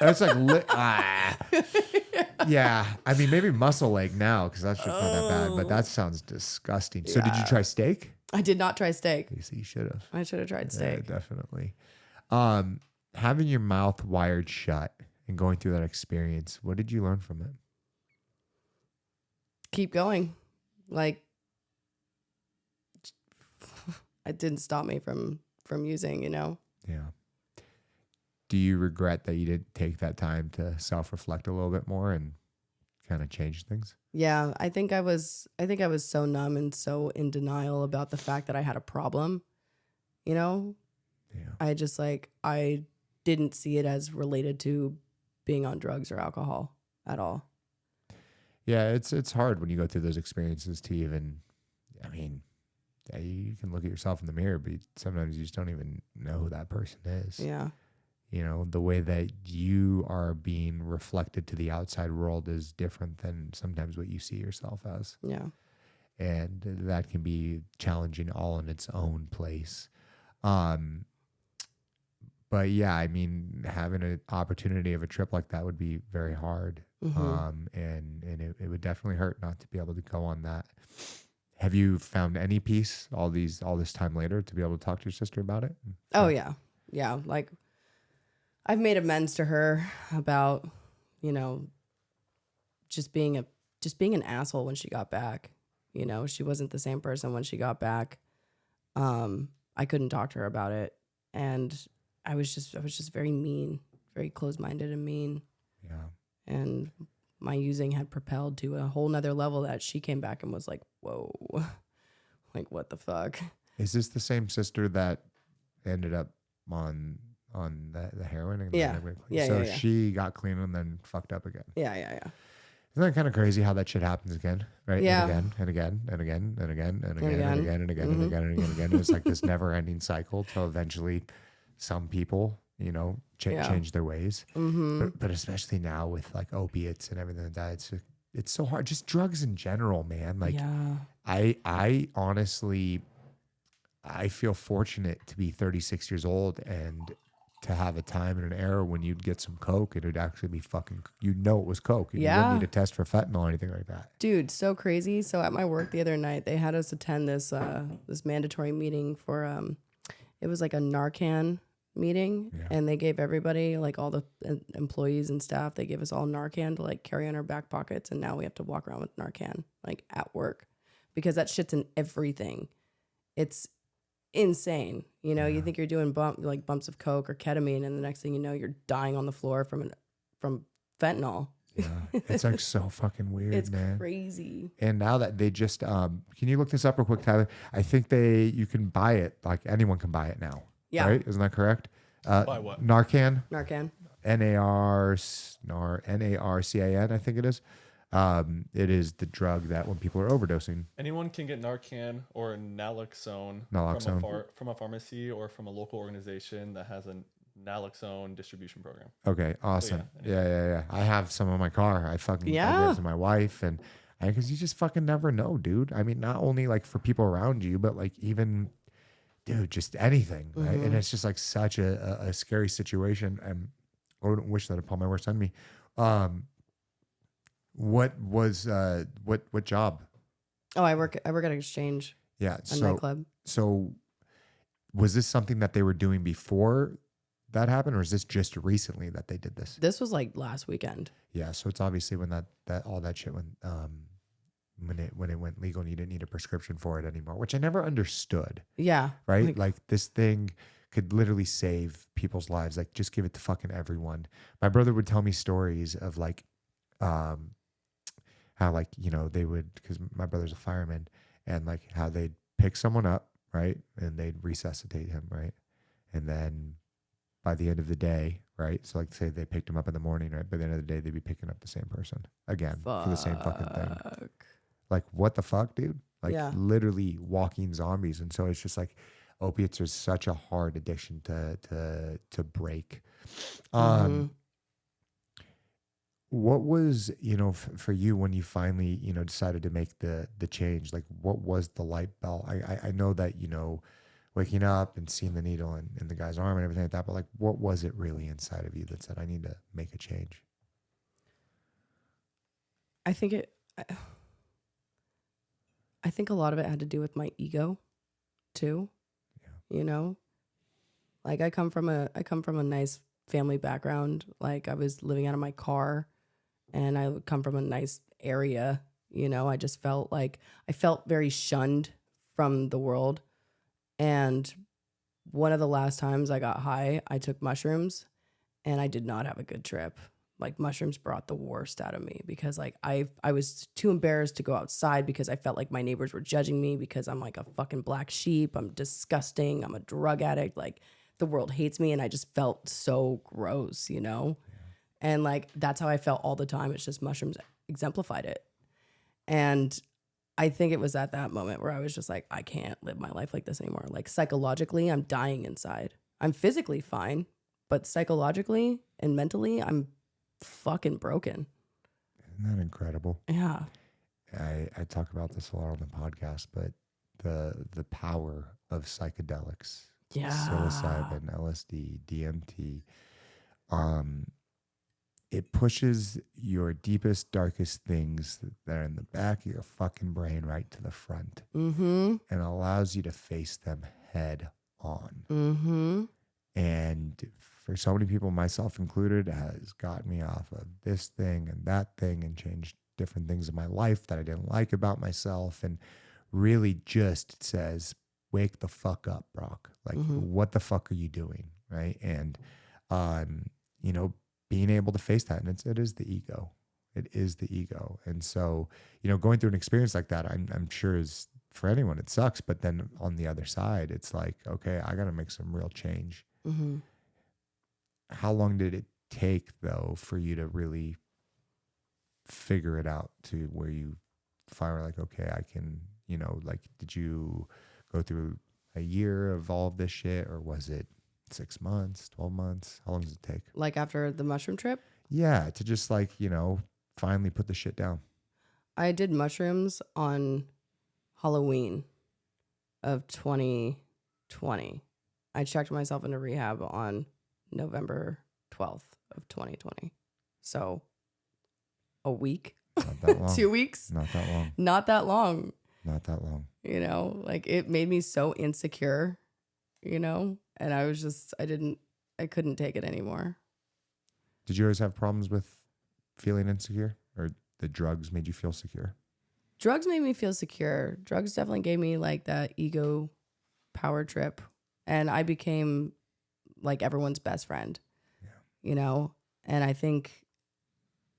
It's like, yeah. I mean, maybe muscle leg now because that's not that bad, but that sounds disgusting. So did you try steak? I did not try steak. You should have. I should have tried steak. Yeah, definitely. Having your mouth wired shut and going through that experience, what did you learn from it? Keep going. Like, it didn't stop me from using, Yeah. Do you regret that you didn't take that time to self-reflect a little bit more and kind of change things? Yeah, I think I was so numb and so in denial about the fact that I had a problem, Yeah. I didn't see it as related to being on drugs or alcohol at all. Yeah, it's hard when you go through those experiences to even, I mean, you can look at yourself in the mirror, but sometimes you just don't even know who that person is. Yeah. The way that you are being reflected to the outside world is different than sometimes what you see yourself as. Yeah. And that can be challenging all in its own place. But yeah, I mean, having an opportunity of a trip like that would be very hard. And it would definitely hurt not to be able to go on that. Have you found any peace all this time later to be able to talk to your sister about it? Oh yeah. Yeah. Like I've made amends to her about, you know, just being an asshole when she got back. You know, she wasn't the same person when she got back. I couldn't talk to her about it. And I was just very mean, very closed-minded and mean. Yeah. And my using had propelled to a whole nother level that she came back and was like, whoa, like what the fuck? Is this the same sister that ended up on the heroin? And Yeah. then Yeah, so yeah. she got clean and then fucked up again. Yeah. Isn't that kind of crazy how that shit happens again, right? Yeah. And again and again and again and again and again. again and again and again and again and again. It's like this never-ending cycle till eventually some people, you know, change their ways. But especially now with like opiates and everything like that, it's so hard. Just drugs in general, man. Like I honestly, I feel fortunate to be 36 years old and to have a time and an era when you'd get some coke and it'd actually be fucking, it was coke. And you wouldn't need a test for fentanyl or anything like that. Dude, so crazy. So at my work the other night, they had us attend this mandatory meeting for it was like a Narcan meeting, and they gave everybody, like all the employees and staff, they gave us all Narcan to like carry in our back pockets, and now we have to walk around with Narcan like at work because that shit's in everything. It's insane. You know, you think you're doing bumps of coke or ketamine, and the next thing you know, you're dying on the floor from fentanyl. Yeah, it's like so fucking weird, It's man. crazy. And now that they just, can you look this up real quick, Tyler? I think you can buy it, like anyone can buy it now. Yeah. Right? Isn't that correct? Buy what? Narcan. Narcan. Narcan, I think it is. It is the drug that when people are overdosing. Anyone can get Narcan or naloxone, from a pharmacy or from a local organization that has a naloxone distribution program. Okay, awesome. Yeah. I have some in my car. I gave it to my wife, and because you just fucking never know, dude. I mean, not only like for people around you, but like even, dude, just anything, right? And it's just like such a scary situation. And I wouldn't wish that upon my worst enemy. What job? Oh, I work at Exchange. Yeah, a nightclub. So was this something that they were doing before that happened, or is this just recently that they did this? This was like last weekend. Yeah, so it's obviously when that all that shit went when it went legal and you didn't need a prescription for it anymore, which I never understood. Yeah. Right? Like this thing could literally save people's lives. Like just give it to fucking everyone. My brother would tell me stories of like how like, you know, they would, because my brother's a fireman, and like how they'd pick someone up, right? And they'd resuscitate him, right? And then by the end of the day, right? So like say they picked him up in the morning, right? By the end of the day, they'd be picking up the same person again for the same fucking thing. Like what the fuck, dude? Like literally walking zombies. And so it's just like opiates are such a hard addiction to break. What was, you know, for you when you finally, you know, decided to make the change? Like what was the light bulb? I know that, you know, waking up and seeing the needle in the guy's arm and everything like that, but like what was it really inside of you that said, I need to make a change? I think a lot of it had to do with my ego too. Yeah. You know, like I come from a nice family background. Like I was living out of my car, and I would come from a nice area. You know, I just felt like I felt very shunned from the world. And one of the last times I got high, I took mushrooms, and I did not have a good trip. Like mushrooms brought the worst out of me because like I was too embarrassed to go outside because I felt like my neighbors were judging me because I'm like a fucking black sheep. I'm disgusting. I'm a drug addict. Like the world hates me, and I just felt so gross, you know? And like that's how I felt all the time. It's just mushrooms exemplified it. And I think it was at that moment where I was just like, I can't live my life like this anymore. Like psychologically, I'm dying inside. I'm physically fine, but psychologically and mentally, I'm fucking broken. Isn't that incredible? Yeah. I talk about this a lot on the podcast, but the power of psychedelics, psilocybin, LSD, DMT, it pushes your deepest, darkest things that are in the back of your fucking brain right to the front, and allows you to face them head on. And for so many people, myself included, has gotten me off of this thing and that thing and changed different things in my life that I didn't like about myself, and really just says, wake the fuck up, Brock. Like, what the fuck are you doing? Right. And, you know, being able to face that. And it is the ego. It is the ego. And so, you know, going through an experience like that, I'm sure is for anyone, it sucks. But then on the other side, it's like, okay, I got to make some real change. How long did it take though, for you to really figure it out to where you finally like, okay, I can, you know, like, did you go through a year of all of this shit, or was it 6 months, 12 months? How long does it take? Like after the mushroom trip? Yeah, to just like, you know, finally put the shit down. I did mushrooms on Halloween of 2020. I checked myself into rehab on November 12th of 2020. So a week, Not that long. 2 weeks, Not that long. not that long. Not that long. You know, like it made me so insecure, you know, and I was just, I couldn't take it anymore. Did you always have problems with feeling insecure, or the drugs made you feel secure? Drugs made me feel secure. Drugs definitely gave me like that ego power trip, and I became like everyone's best friend, you know, and I think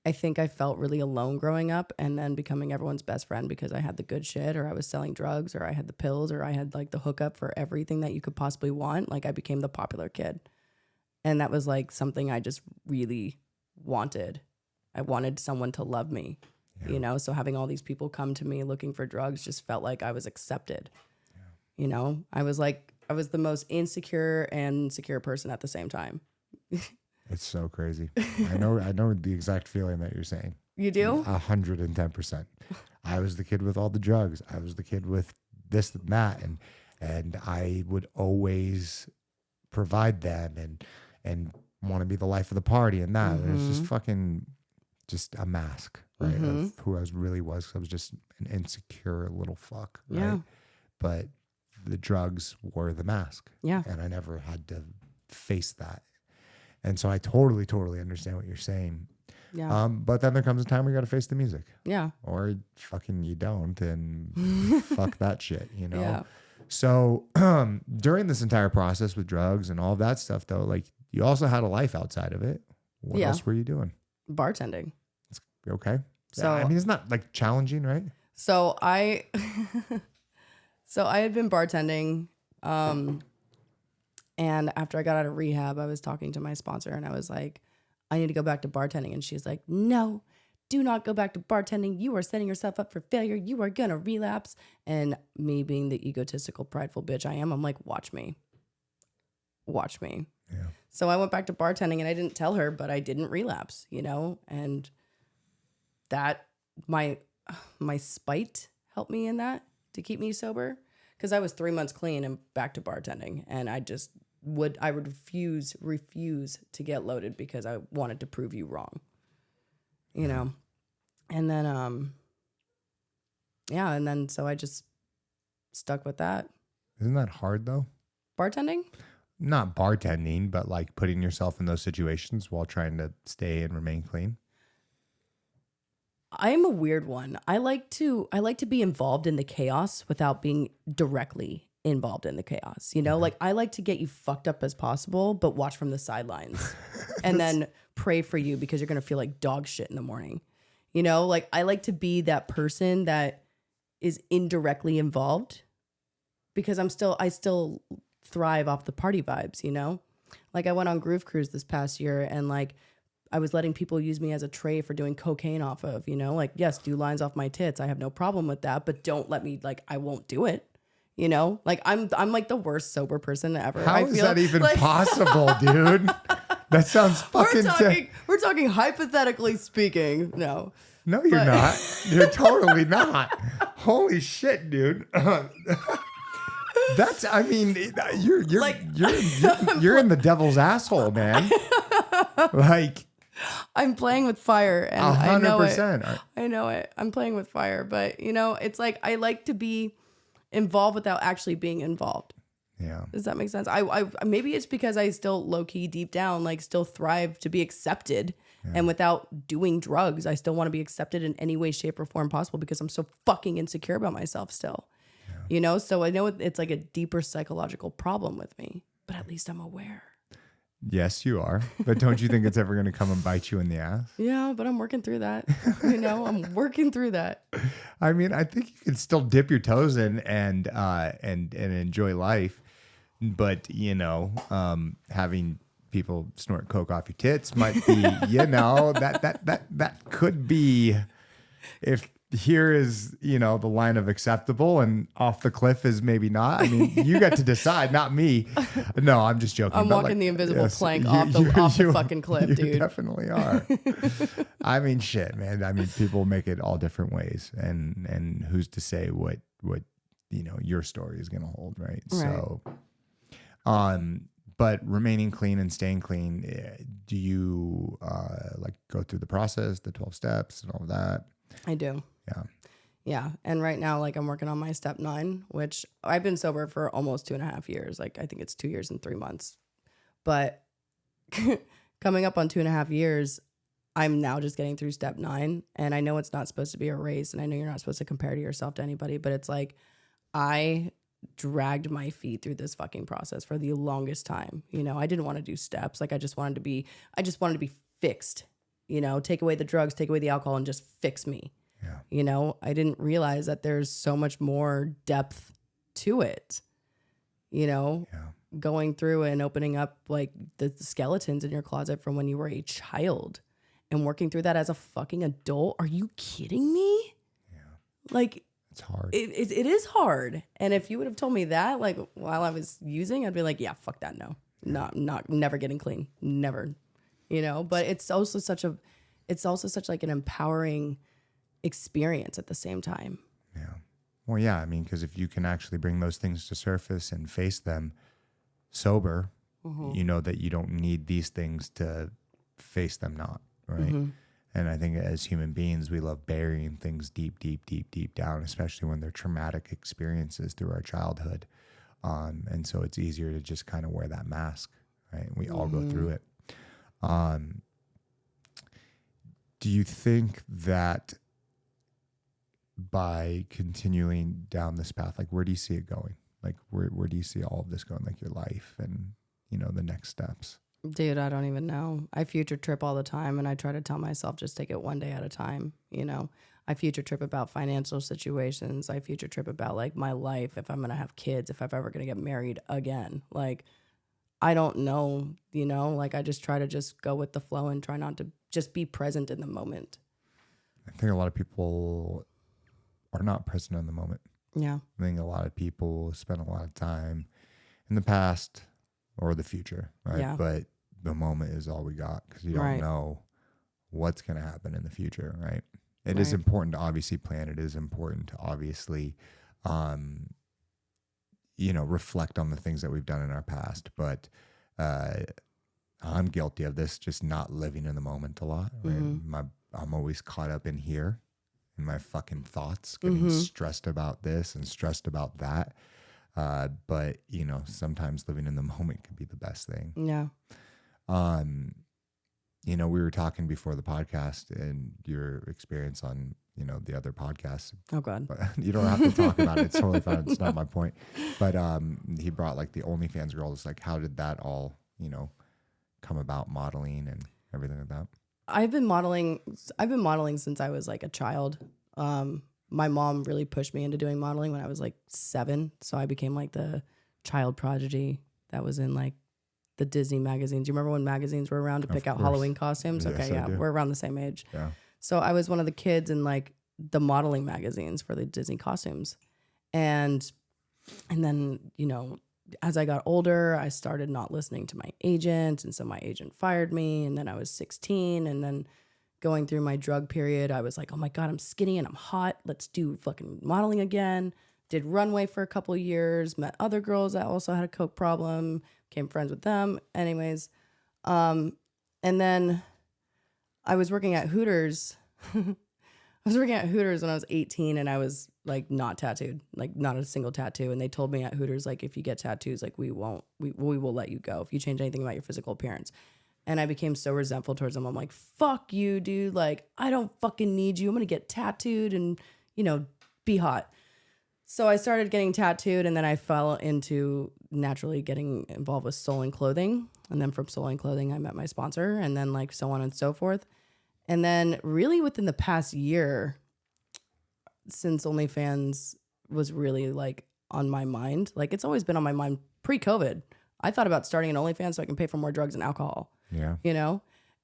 I felt really alone growing up, and then becoming everyone's best friend because I had the good shit, or I was selling drugs, or I had the pills, or I had like the hookup for everything that you could possibly want. Like I became the popular kid. And that was like something I just really wanted. I wanted someone to love me, you know? So having all these people come to me looking for drugs just felt like I was accepted. You know, I was the most insecure and secure person at the same time. It's so crazy. I know the exact feeling that you're saying. You do? 110%. I was the kid with all the drugs. I was the kid with this and that, and I would always provide them and want to be the life of the party and that. And it's just fucking just a mask, right? Of who I really was. I was just an insecure little fuck, right? Yeah. But the drugs were the mask. Yeah. And I never had to face that. And so I totally understand what you're saying. Yeah. But then there comes a time where you got to face the music. Yeah. Or fucking you don't, and fuck that shit, you know? Yeah. So during this entire process with drugs and all of that stuff, though, like you also had a life outside of it. What else were you doing? Bartending. Okay. So I mean, it's not like challenging, right? So I had been bartending. And after I got out of rehab, I was talking to my sponsor and I was like, I need to go back to bartending. And she's like, no, do not go back to bartending. You are setting yourself up for failure. You are going to relapse. And me being the egotistical, prideful bitch I am, I'm like, watch me. Watch me. Yeah. So I went back to bartending and I didn't tell her, but I didn't relapse, you know? And that, my spite helped me in that to keep me sober. Because I was 3 months clean and back to bartending. And I would refuse to get loaded because I wanted to prove you wrong. You know? And then, and then so I just stuck with that. Isn't that hard though? Bartending? Not bartending, but like putting yourself in those situations while trying to stay and remain clean. I'm a weird one. I like to be involved in the chaos without being directly involved in the chaos. You know, like I like to get you fucked up as possible, but watch from the sidelines and then pray for you because you're going to feel like dog shit in the morning. You know, like I like to be that person that is indirectly involved because I still thrive off the party vibes, you know? Like I went on Groove Cruise this past year and like I was letting people use me as a tray for doing cocaine off of, you know, like, yes, do lines off my tits. I have no problem with that, but don't let me, like, I won't do it. You know, like I'm like the worst sober person ever. How is that even possible, dude? That sounds fucking. We're talking hypothetically speaking. No, you're not. You're totally not. Holy shit, dude. That's. I mean, you're in the devil's asshole, man. Like, I'm playing with fire, and 100%. I know it. I'm playing with fire, but it's like I like to be involved without actually being involved. Yeah. Does that make sense? I maybe it's because I still low key deep down like still thrive to be accepted, and without doing drugs, I still want to be accepted in any way, shape, or form possible because I'm so fucking insecure about myself still. So I know it's like a deeper psychological problem with me, but at least I'm aware. Yes, you are. But don't you think it's ever going to come and bite you in the ass? Yeah, but I'm working through that. I'm working through that. I mean, I think you can still dip your toes in and enjoy life, but having people snort coke off your tits might be, that could be, if here is, the line of acceptable and off the cliff is maybe not. I mean, you get to decide, not me. No, I'm just joking. I'm walking the invisible plank off the fucking cliff, you dude. You definitely are. I mean, shit, man. I mean, people make it all different ways, and who's to say what your story is going to hold, right? So, but remaining clean and staying clean, do you go through the process, the 12 steps and all of that? I do. Yeah. Yeah. And right now, I'm working on my step 9, which I've been sober for almost 2.5 years. I think it's 2 years and 3 months. But coming up on 2.5 years, I'm now just getting through step 9. And I know it's not supposed to be a race. And I know you're not supposed to compare to yourself to anybody. But it's like I dragged my feet through this fucking process for the longest time. I didn't want to do steps. I just wanted to be fixed. Take away the drugs, take away the alcohol, and just fix me. Yeah. I didn't realize that there's so much more depth to it. Going through and opening up like the skeletons in your closet from when you were a child and working through that as a fucking adult. Are you kidding me? Yeah. Like, it's hard. It is hard. And if you would have told me that, like while I was using, I'd be like, yeah, fuck that. No, not never getting clean. Never. But it's also such like an empowering experience at the same time. Yeah. Well, yeah. I mean, because if you can actually bring those things to surface and face them sober, you know that you don't need these things to face them not, right? Mm-hmm. And I think as human beings, we love burying things deep, deep, deep, deep down, especially when they're traumatic experiences through our childhood. And so it's easier to just kind of wear that mask, right? We all go through it. Do you think that by continuing down this path, like where do you see it going? Like where do you see all of this going? Like your life and, the next steps? Dude, I don't even know. I future trip all the time and I try to tell myself just take it one day at a time. I future trip about financial situations. I future trip about like my life, if I'm going to have kids, if I'm ever going to get married again. Like, I don't know, like I just try to just go with the flow and try not to just be present in the moment. I think a lot of people are not present in the moment. Yeah. I think a lot of people spend a lot of time in the past or the future, right? Yeah. But the moment is all we got because you don't know what's going to happen in the future, right? It is important to obviously plan. It is important to obviously, reflect on the things that we've done in our past. But I'm guilty of this, just not living in the moment a lot. Right? Mm-hmm. I'm always caught up in here, in my fucking thoughts, getting stressed about this and stressed about that. But sometimes living in the moment could be the best thing. Yeah. We were talking before the podcast and your experience on, the other podcasts. Oh God. But you don't have to talk about it. It's totally fine. It's not my point. But he brought like the OnlyFans girl. It's like, how did that all, come about, modeling and everything like that? I've been modeling since I was like a child. My mom really pushed me into doing modeling when I was like 7. So I became like the child prodigy that was in like the Disney magazines. Do you remember when magazines were around to pick out Halloween costumes? Yes, okay, yeah, we're around the same age. Yeah. So I was one of the kids in like the modeling magazines for the Disney costumes. And then, as I got older, I started not listening to my agent. And so my agent fired me. And then I was 16. And then going through my drug period, I was like, oh my God, I'm skinny and I'm hot. Let's do fucking modeling again. Did runway for a couple of years, met other girls that also had a coke problem, became friends with them. Anyways, and then I was working at Hooters. I was working at Hooters when I was 18 and I was like not tattooed, like not a single tattoo. And they told me at Hooters, like, if you get tattoos, like we will let you go if you change anything about your physical appearance. And I became so resentful towards them. I'm like, fuck you, dude. Like, I don't fucking need you. I'm going to get tattooed and, you know, be hot. So I started getting tattooed and then I fell into naturally getting involved with Soul and Clothing. And then from Soul and Clothing, I met my sponsor and then like so on and so forth. And then really within the past year, since OnlyFans was really like on my mind, like it's always been on my mind pre-COVID. I thought about starting an OnlyFans so I can pay for more drugs and alcohol. Yeah. You know?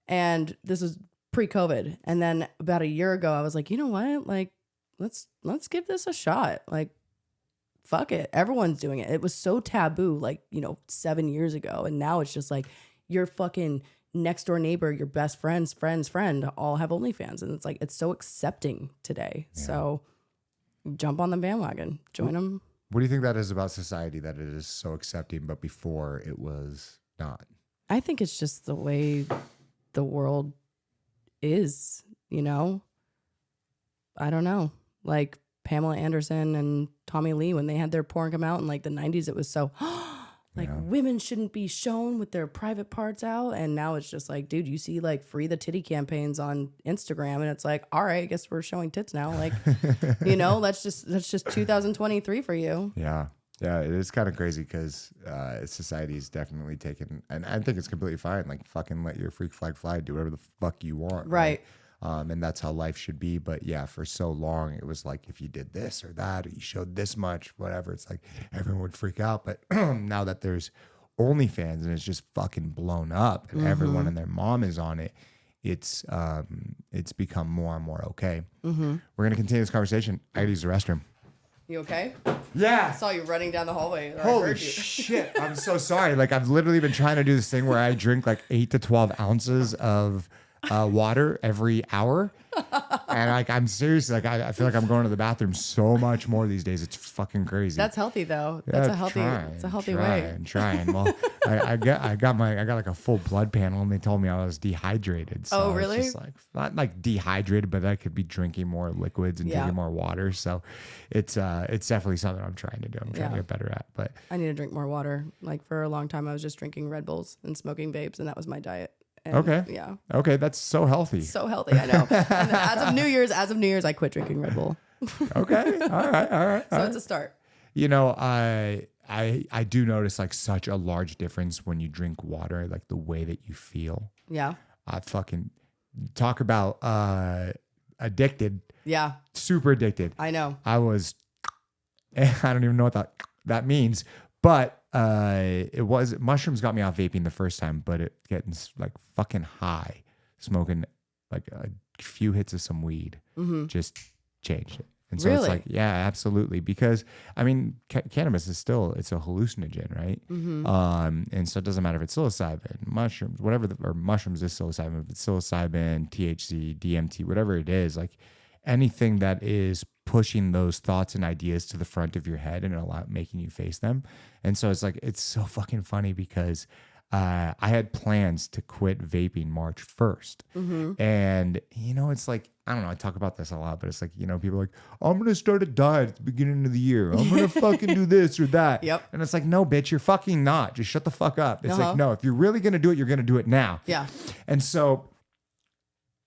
And this was pre-COVID. And then about a year ago, I was like, you know what? Like, let's give this a shot. Like, fuck it. Everyone's doing it. It was so taboo, like, you know, 7 years ago. And now it's just like your fucking next door neighbor, your best friend all have OnlyFans. And it's like, it's so accepting today. Yeah. So jump on the bandwagon, join them. What do you think that is about society that it is so accepting, but before it was not? I think it's just the way the world is, you know? I don't know. Like Pamela Anderson and Tommy Lee, when they had their porn come out in like the 90s, it was so like women shouldn't be shown with their private parts out. And now it's just like, dude, you see like free the titty campaigns on Instagram and it's like, all right, I guess we're showing tits now. Like, you know, that's just 2023 for you. Yeah. Yeah, it is kind of crazy because society's definitely taken, and I think it's completely fine. Like, fucking let your freak flag fly, do whatever the fuck you want. Right. And that's how life should be. But yeah, for so long, it was like if you did this or that, or you showed this much, whatever, it's like everyone would freak out. But now that there's OnlyFans and it's just fucking blown up and everyone and their mom is on it, it's become more and more okay. We're going to continue this conversation. I gotta use the restroom. You okay? Yeah. I saw you running down the hallway. Holy shit. I'm so sorry. Like, I've literally been trying to do this thing where I drink like 8 to 12 ounces of water every hour. And like, I'm serious. Like, I feel like I'm going to the bathroom so much more these days. It's fucking crazy. That's healthy though. That's a healthy way. Trying. Well, I got like a full blood panel and they told me I was dehydrated. So oh, really? It's just like, not like dehydrated, but I could be drinking more liquids and drinking more water. So it's definitely something I'm trying to do. I'm trying to get better at, but I need to drink more water. Like for a long time, I was just drinking Red Bulls and smoking vapes and that was my diet. And okay. Yeah. Okay, that's so healthy. So healthy, I know. And as of New Year's, I quit drinking Red Bull. Okay. All right. So it's a start. You know, I do notice like such a large difference when you drink water, like the way that you feel. Yeah. I fucking talk about addicted. Yeah. Super addicted. I know. I don't even know what that means, but mushrooms got me off vaping the first time, but it getting like fucking high, smoking like a few hits of some weed just changed it. And so it's like, yeah, absolutely. Because I mean, cannabis is it's a hallucinogen, right? And so it doesn't matter if it's psilocybin, mushrooms, or mushrooms is psilocybin, if it's psilocybin, THC, DMT, whatever it is, like anything that is pushing those thoughts and ideas to the front of your head and making you face them. And so it's like, it's so fucking funny because I had plans to quit vaping March 1st. And, you know, it's like, I don't know, I talk about this a lot, but it's like, you know, people are like, I'm going to start a diet at the beginning of the year. I'm going to fucking do this or that. Yep. And it's like, no, bitch, you're fucking not. Just shut the fuck up. It's like, no, if you're really going to do it, you're going to do it now. Yeah. And so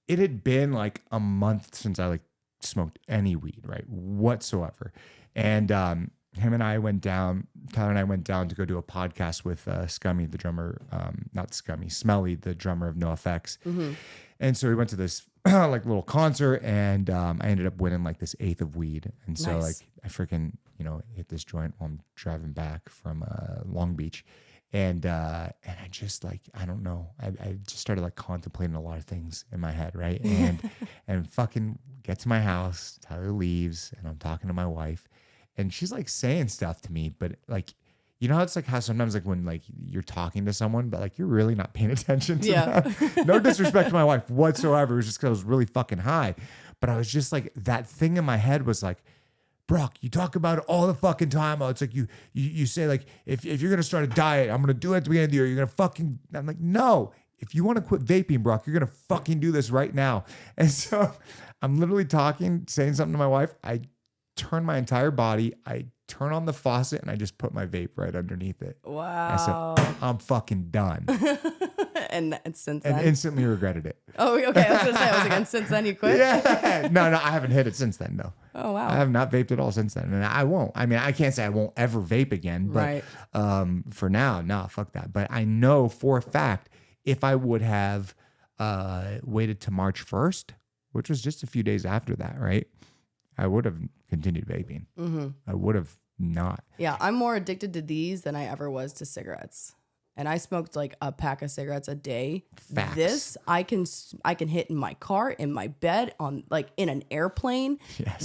it had been like a month since I like smoked any weed, right, whatsoever. And Tyler and I went down to go do a podcast with Scummy, the drummer, not Scummy, Smelly, the drummer of NoFX. And so we went to this like little concert and I ended up winning like this 1/8 of weed. And so like I freaking, you know, hit this joint while I'm driving back from Long Beach. And I just like, I don't know. I just started like contemplating a lot of things in my head, right? And fucking get to my house, Tyler leaves, and I'm talking to my wife, and she's like saying stuff to me, but like, you know how it's like how sometimes like when like you're talking to someone, but like you're really not paying attention to them. No disrespect to my wife whatsoever. It was just because I was really fucking high. But I was just like, that thing in my head was like, Brock, you talk about it all the fucking time. It's like you say like, if you're going to start a diet, I'm going to do it at the beginning of the year. You're going to fucking, I'm like, no, if you want to quit vaping, Brock, you're going to fucking do this right now. And so I'm literally saying something to my wife. I turn my entire body. I turn on the faucet and I just put my vape right underneath it. Wow. I said, I'm fucking done. and since then? And instantly regretted it. Oh, okay. I was going to say, and since then you quit? Yeah. No, I haven't hit it since then, though. Oh, wow. I have not vaped at all since then. And I won't. I mean, I can't say I won't ever vape again. But for now, nah, fuck that. But I know for a fact, if I would have waited to March 1st, which was just a few days after that, right? I would have continued vaping. Mm-hmm. I would have not. Yeah, I'm more addicted to these than I ever was to cigarettes. And I smoked like a pack of cigarettes a day. Facts. This I can hit in my car, in my bed, on like in an airplane,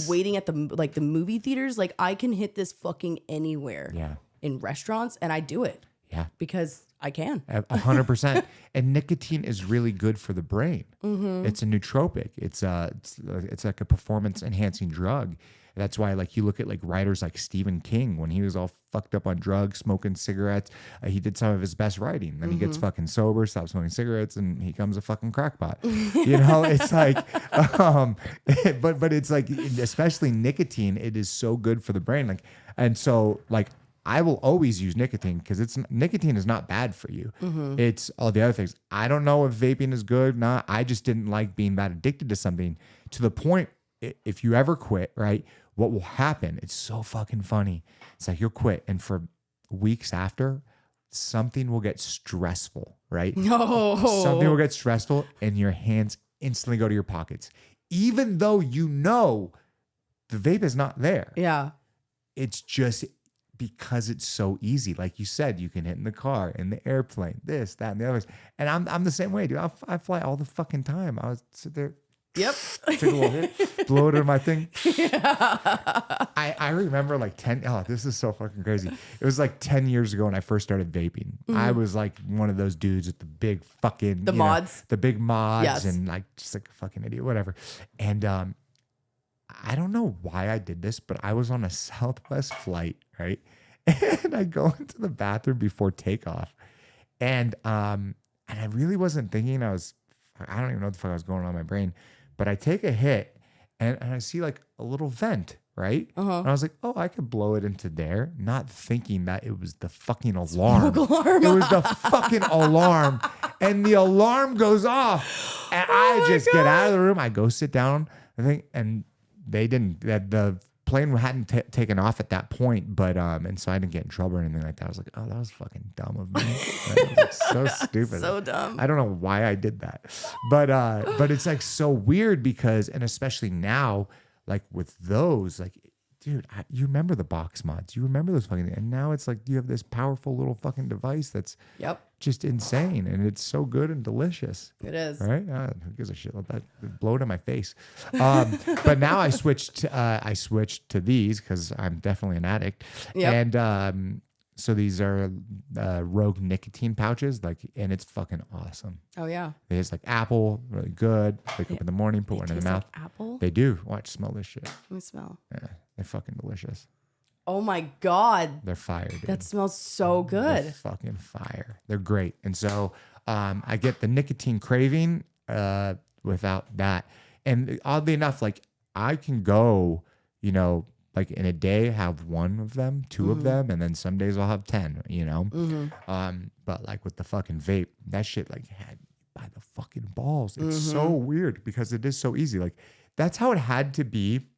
waiting at the movie theaters. Like I can hit this fucking anywhere. Yeah. In restaurants, and I do it. Yeah. Because I can. 100%. And nicotine is really good for the brain. Mm-hmm. It's a nootropic. It's like a performance enhancing drug. That's why, like, you look at like writers like Stephen King, when he was all fucked up on drugs, smoking cigarettes, he did some of his best writing. Then he gets fucking sober, stops smoking cigarettes, and he becomes a fucking crackpot. You know, it's like, but it's like, especially nicotine, it is so good for the brain. Like, and so like, I will always use nicotine because nicotine is not bad for you. Mm-hmm. It's all the other things. I don't know if vaping is good or not. I just didn't like being that addicted to something to the point, if you ever quit, right? What will happen? It's so fucking funny. It's like you'll quit, and for weeks after, something will get stressful, right? No. Something will get stressful, and your hands instantly go to your pockets, even though you know the vape is not there. Yeah. It's just because it's so easy. Like you said, you can hit in the car, in the airplane, this, that, and the others. And I'm the same way, dude. I fly all the fucking time. I would sit there. Yep. Take a little hit, blow it in my thing. Yeah. I remember like this is so fucking crazy. It was like 10 years ago when I first started vaping. Mm-hmm. I was like one of those dudes with the big fucking the big mods, and like just like a fucking idiot, whatever. And I don't know why I did this, but I was on a Southwest flight, right? And I go into the bathroom before takeoff. And I really wasn't thinking. I don't even know what the fuck was going on in my brain. But I take a hit and I see like a little vent, right? Uh-huh. And I was like, oh, I could blow it into there, not thinking that it was the fucking alarm. Smoke alarm. It was the fucking alarm. And the alarm goes off. And I just get out of the room. I go sit down, I think, and they didn't, the plane hadn't taken off at that point, but and so I didn't get in trouble or anything like that. I was like, oh, that was fucking dumb of me. That was like so stupid. So dumb. I don't know why I did that, but it's like so weird because, and especially now, like with those, like, dude, you remember the box mods, you remember those fucking things, and now it's like you have this powerful little fucking device that's just insane, and it's so good and delicious. It is, right? Who gives a shit about that? Blow it in my face. But now I switched to these because I'm definitely an addict. Yep. And so these are Rogue nicotine pouches, like, and it's fucking awesome. Oh yeah. It's like apple, really good. Wake up in the morning, put one in the mouth. Like apple? They do. Watch, smell this shit. Let me smell. Yeah, they're fucking delicious. Oh my God. They're fire, dude. That smells so good. They're fucking fire. They're great. And so I get the nicotine craving without that. And oddly enough, like I can go, like in a day, have one of them, two of them, and then some days I'll have 10, But like with the fucking vape, that shit like had by the fucking balls. It's so weird because it is so easy. Like that's how it had to be.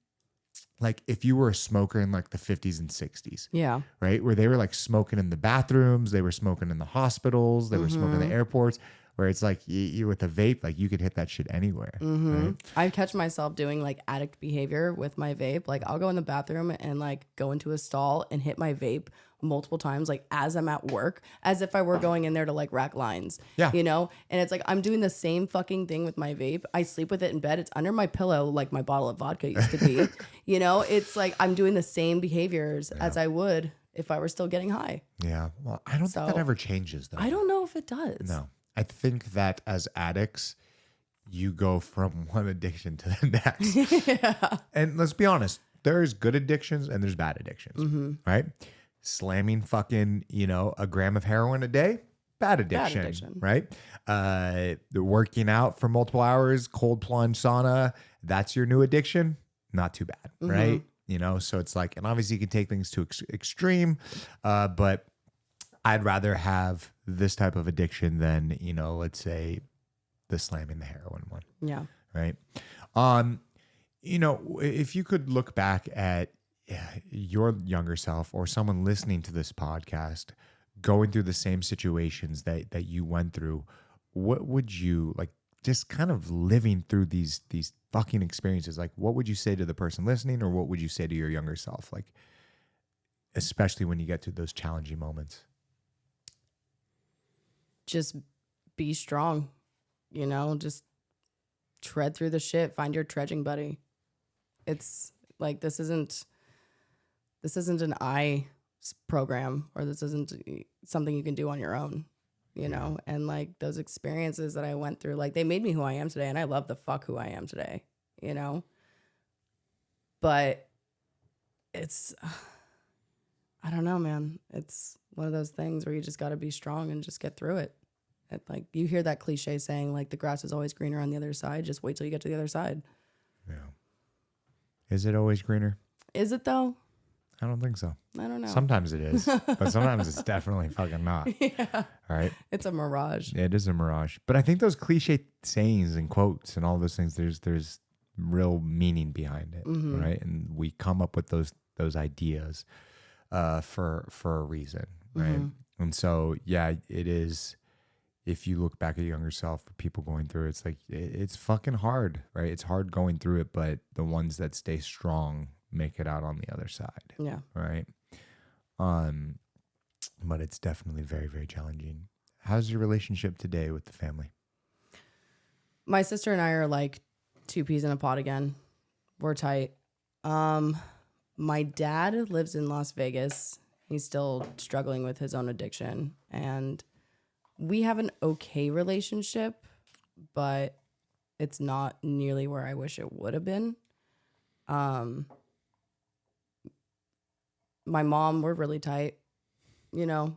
Like if you were a smoker in like the 50s and 60s. Yeah. Right? Where they were like smoking in the bathrooms, they were smoking in the hospitals, they were smoking in the airports, where it's like you with a vape, like you could hit that shit anywhere. Right? I catch myself doing like addict behavior with my vape. Like I'll go in the bathroom and like go into a stall and hit my vape multiple times, like as I'm at work, as if I were going in there to like rack lines. Yeah. And it's like I'm doing the same fucking thing with my vape. I sleep with it in bed. It's under my pillow like my bottle of vodka used to be. It's like I'm doing the same behaviors as I would if I were still getting high. Yeah. Well, I don't think that ever changes though. I don't know if it does. No. I think that as addicts, you go from one addiction to the next. Yeah. And let's be honest, there's good addictions and there's bad addictions, right? Slamming fucking, a gram of heroin a day, bad addiction. Right? The working out for multiple hours, cold plunge sauna, that's your new addiction. Not too bad, right? You know, so it's like, and obviously you can take things to extreme, but I'd rather have this type of addiction than, you know, let's say the slamming the heroin one. Yeah. Right. You know, if you could look back at your younger self or someone listening to this podcast going through the same situations that you went through, what would you like, just kind of living through these fucking experiences? Like, what would you say to the person listening, or what would you say to your younger self? Like, especially when you get to those challenging moments. Just be strong, you know, just tread through the shit, find your trudging buddy. It's like, this isn't an I program, or this isn't something you can do on your own, you know? And like those experiences that I went through, like they made me who I am today, and I love the fuck who I am today, you know? But it's, I don't know, man. It's one of those things where you just got to be strong and just get through it. Like you hear that cliche saying, like the grass is always greener on the other side. Just wait till you get to the other side. Yeah. Is it always greener? Is it though? I don't think so. I don't know. Sometimes it is, but sometimes it's definitely fucking not. Yeah. All right. It's a mirage. It is a mirage. But I think those cliche sayings and quotes and all those things, there's real meaning behind it, right? And we come up with those ideas for a reason, right? And so, yeah, it is. If you look back at your younger self, people going through it, it's like, it's fucking hard, right? It's hard going through it, but the ones that stay strong make it out on the other side. Yeah. Right. But it's definitely very, very challenging. How's your relationship today with the family? My sister and I are like two peas in a pod again. We're tight. My dad lives in Las Vegas. He's still struggling with his own addiction, and we have an okay relationship, but it's not nearly where I wish it would have been. My mom, we're really tight, you know,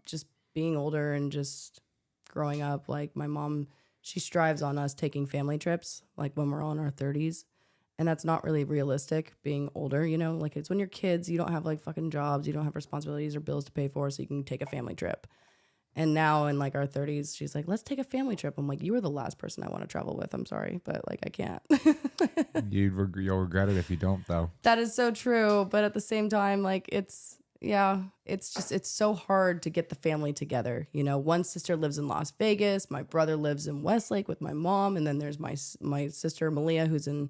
just being older and just growing up. Like my mom, she strives on us taking family trips, like when we're all in our 30s. And that's not really realistic being older, you know, like it's when you're kids, you don't have like fucking jobs, you don't have responsibilities or bills to pay for, so you can take a family trip. And now in like our 30s, she's like, let's take a family trip. I'm like, you are the last person I want to travel with. I'm sorry, but like I can't. You'll regret it if you don't, though. That is so true. But at the same time, like it's so hard to get the family together. You know, one sister lives in Las Vegas. My brother lives in Westlake with my mom. And then there's my sister, Malia, who's in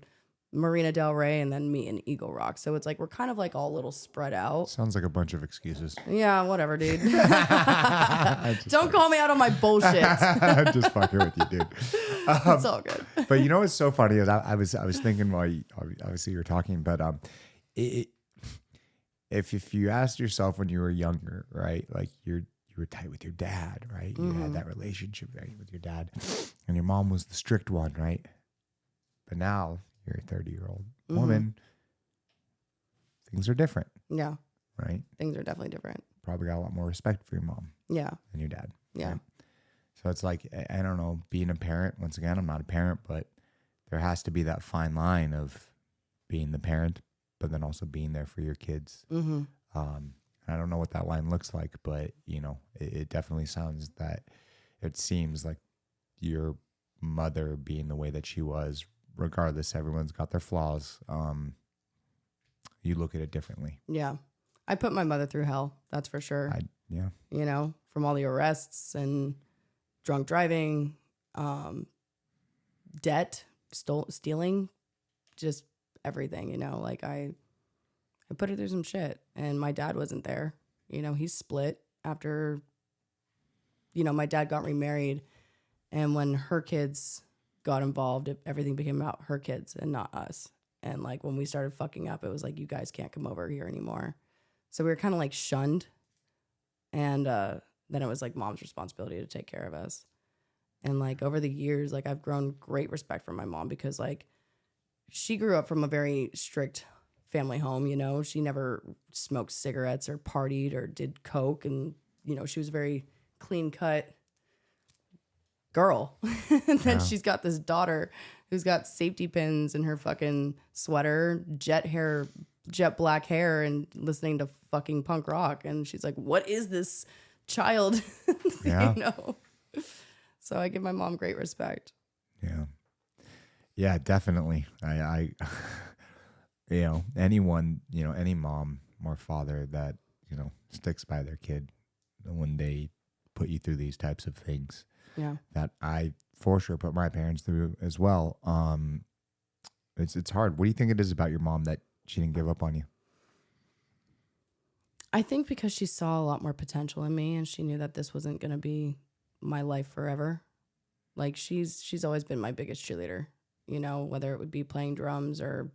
Marina Del Rey, and then me in Eagle Rock. So it's like we're kind of like all a little spread out. Sounds like a bunch of excuses. Yeah, whatever, dude. Don't call me out on my bullshit. I'm just fucking with you, dude. It's all good. But you know what's so funny is I was thinking while obviously you were talking, but if you asked yourself when you were younger, right, like you were tight with your dad, right? You had that relationship, right, with your dad, and your mom was the strict one, right? But now you're a 30-year-old woman. Things are different. Yeah. Right? Things are definitely different. Probably got a lot more respect for your mom. Yeah. And your dad. Yeah. Right? So it's like, I don't know, being a parent, once again, I'm not a parent, but there has to be that fine line of being the parent, but then also being there for your kids. I don't know what that line looks like, but, you know, it definitely seems like your mother being the way that she was, regardless, everyone's got their flaws. You look at it differently. Yeah. I put my mother through hell. That's for sure. Yeah. You know, from all the arrests and drunk driving, debt, stealing, just everything, you know, like I put her through some shit, and my dad wasn't there. You know, he's split after, you know, my dad got remarried, and when her kids got involved, everything became about her kids and not us. And like when we started fucking up, it was like, you guys can't come over here anymore. So we were kind of like shunned. And then it was like mom's responsibility to take care of us. And like over the years, like I've grown great respect for my mom, because like she grew up from a very strict family home. You know, she never smoked cigarettes or partied or did coke. And, you know, she was very clean cut girl. And then she's got this daughter who's got safety pins in her fucking sweater, jet black hair, and listening to fucking punk rock. And she's like, what is this child? Yeah. You know? So I give my mom great respect. Yeah. Yeah, definitely. I you know, anyone, you know, any mom or father that, you know, sticks by their kid when they put you through these types of things. Yeah. That I for sure put my parents through as well. It's hard. What do you think it is about your mom that she didn't give up on you? I think because she saw a lot more potential in me, and she knew that this wasn't going to be my life forever. Like she's always been my biggest cheerleader, you know, whether it would be playing drums or,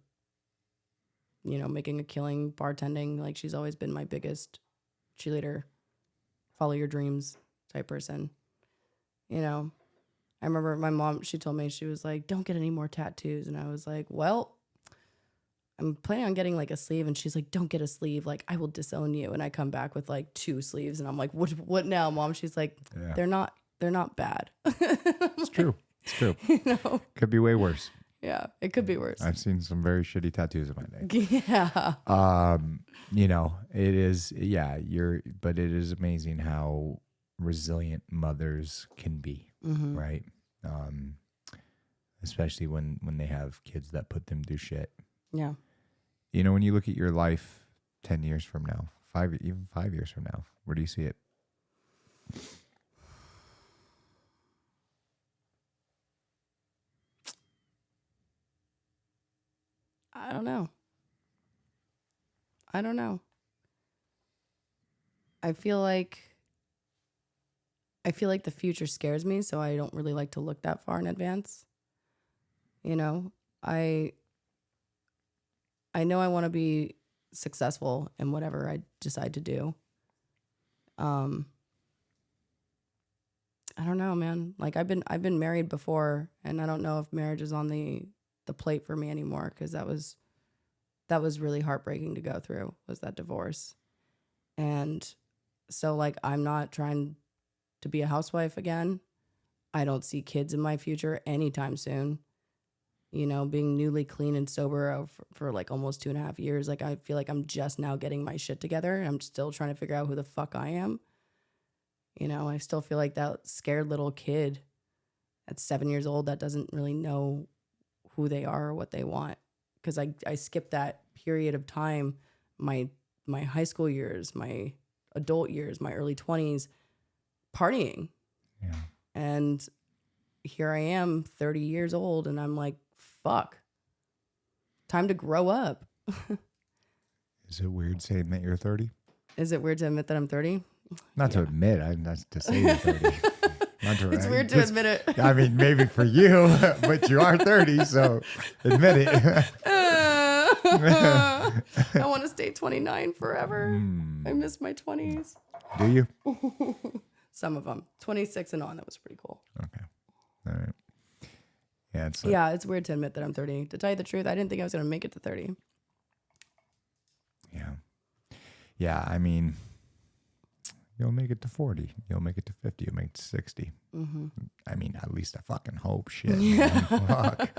you know, making a killing, bartending. Like she's always been my biggest cheerleader, follow your dreams type person. You know, I remember my mom, she told me, she was like, don't get any more tattoos. And I was like, well, I'm planning on getting like a sleeve. And she's like, don't get a sleeve. Like, I will disown you. And I come back with like 2 sleeves. And I'm like, what now, Mom? She's like, they're not bad. It's true. It's true. You know? Could be way worse. Yeah, it could be worse. I've seen some very shitty tattoos in my day. Yeah. You know, it is, but it is amazing how resilient mothers can be, right? Especially when they have kids that put them through shit. Yeah. You know, when you look at your life 10 years from now, 5 years from now, where do you see it? I don't know. I feel like the future scares me, so I don't really like to look that far in advance. You know, I know I want to be successful in whatever I decide to do. I don't know, man. Like I've been married before, and I don't know if marriage is on the plate for me anymore, because that was really heartbreaking to go through, was that divorce. And so like I'm not trying to be a housewife again. I don't see kids in my future anytime soon. You know, being newly clean and sober for like almost 2.5 years, like I feel like I'm just now getting my shit together. I'm still trying to figure out who the fuck I am. You know, I still feel like that scared little kid at 7 years old that doesn't really know who they are or what they want. Because I skipped that period of time, my high school years, my adult years, my early 20s, partying. Yeah. And here I am, 30 years old, and I'm like, fuck. Time to grow up. Is it weird saying that you're 30? Is it weird to admit that I'm 30? Not to admit, not to say you're 30. It's weird to admit it. I mean, maybe for you, but you are 30, so admit it. I want to stay 29 forever. I miss my 20s. Do you? Some of them. 26 and on, that was pretty cool. Okay. All right. Yeah, it's weird to admit that I'm 30. To tell you the truth, I didn't think I was going to make it to 30. Yeah. Yeah, I mean, you'll make it to 40. You'll make it to 50. You'll make it to 60. I mean, at least I fucking hope. Shit. Man. Fuck.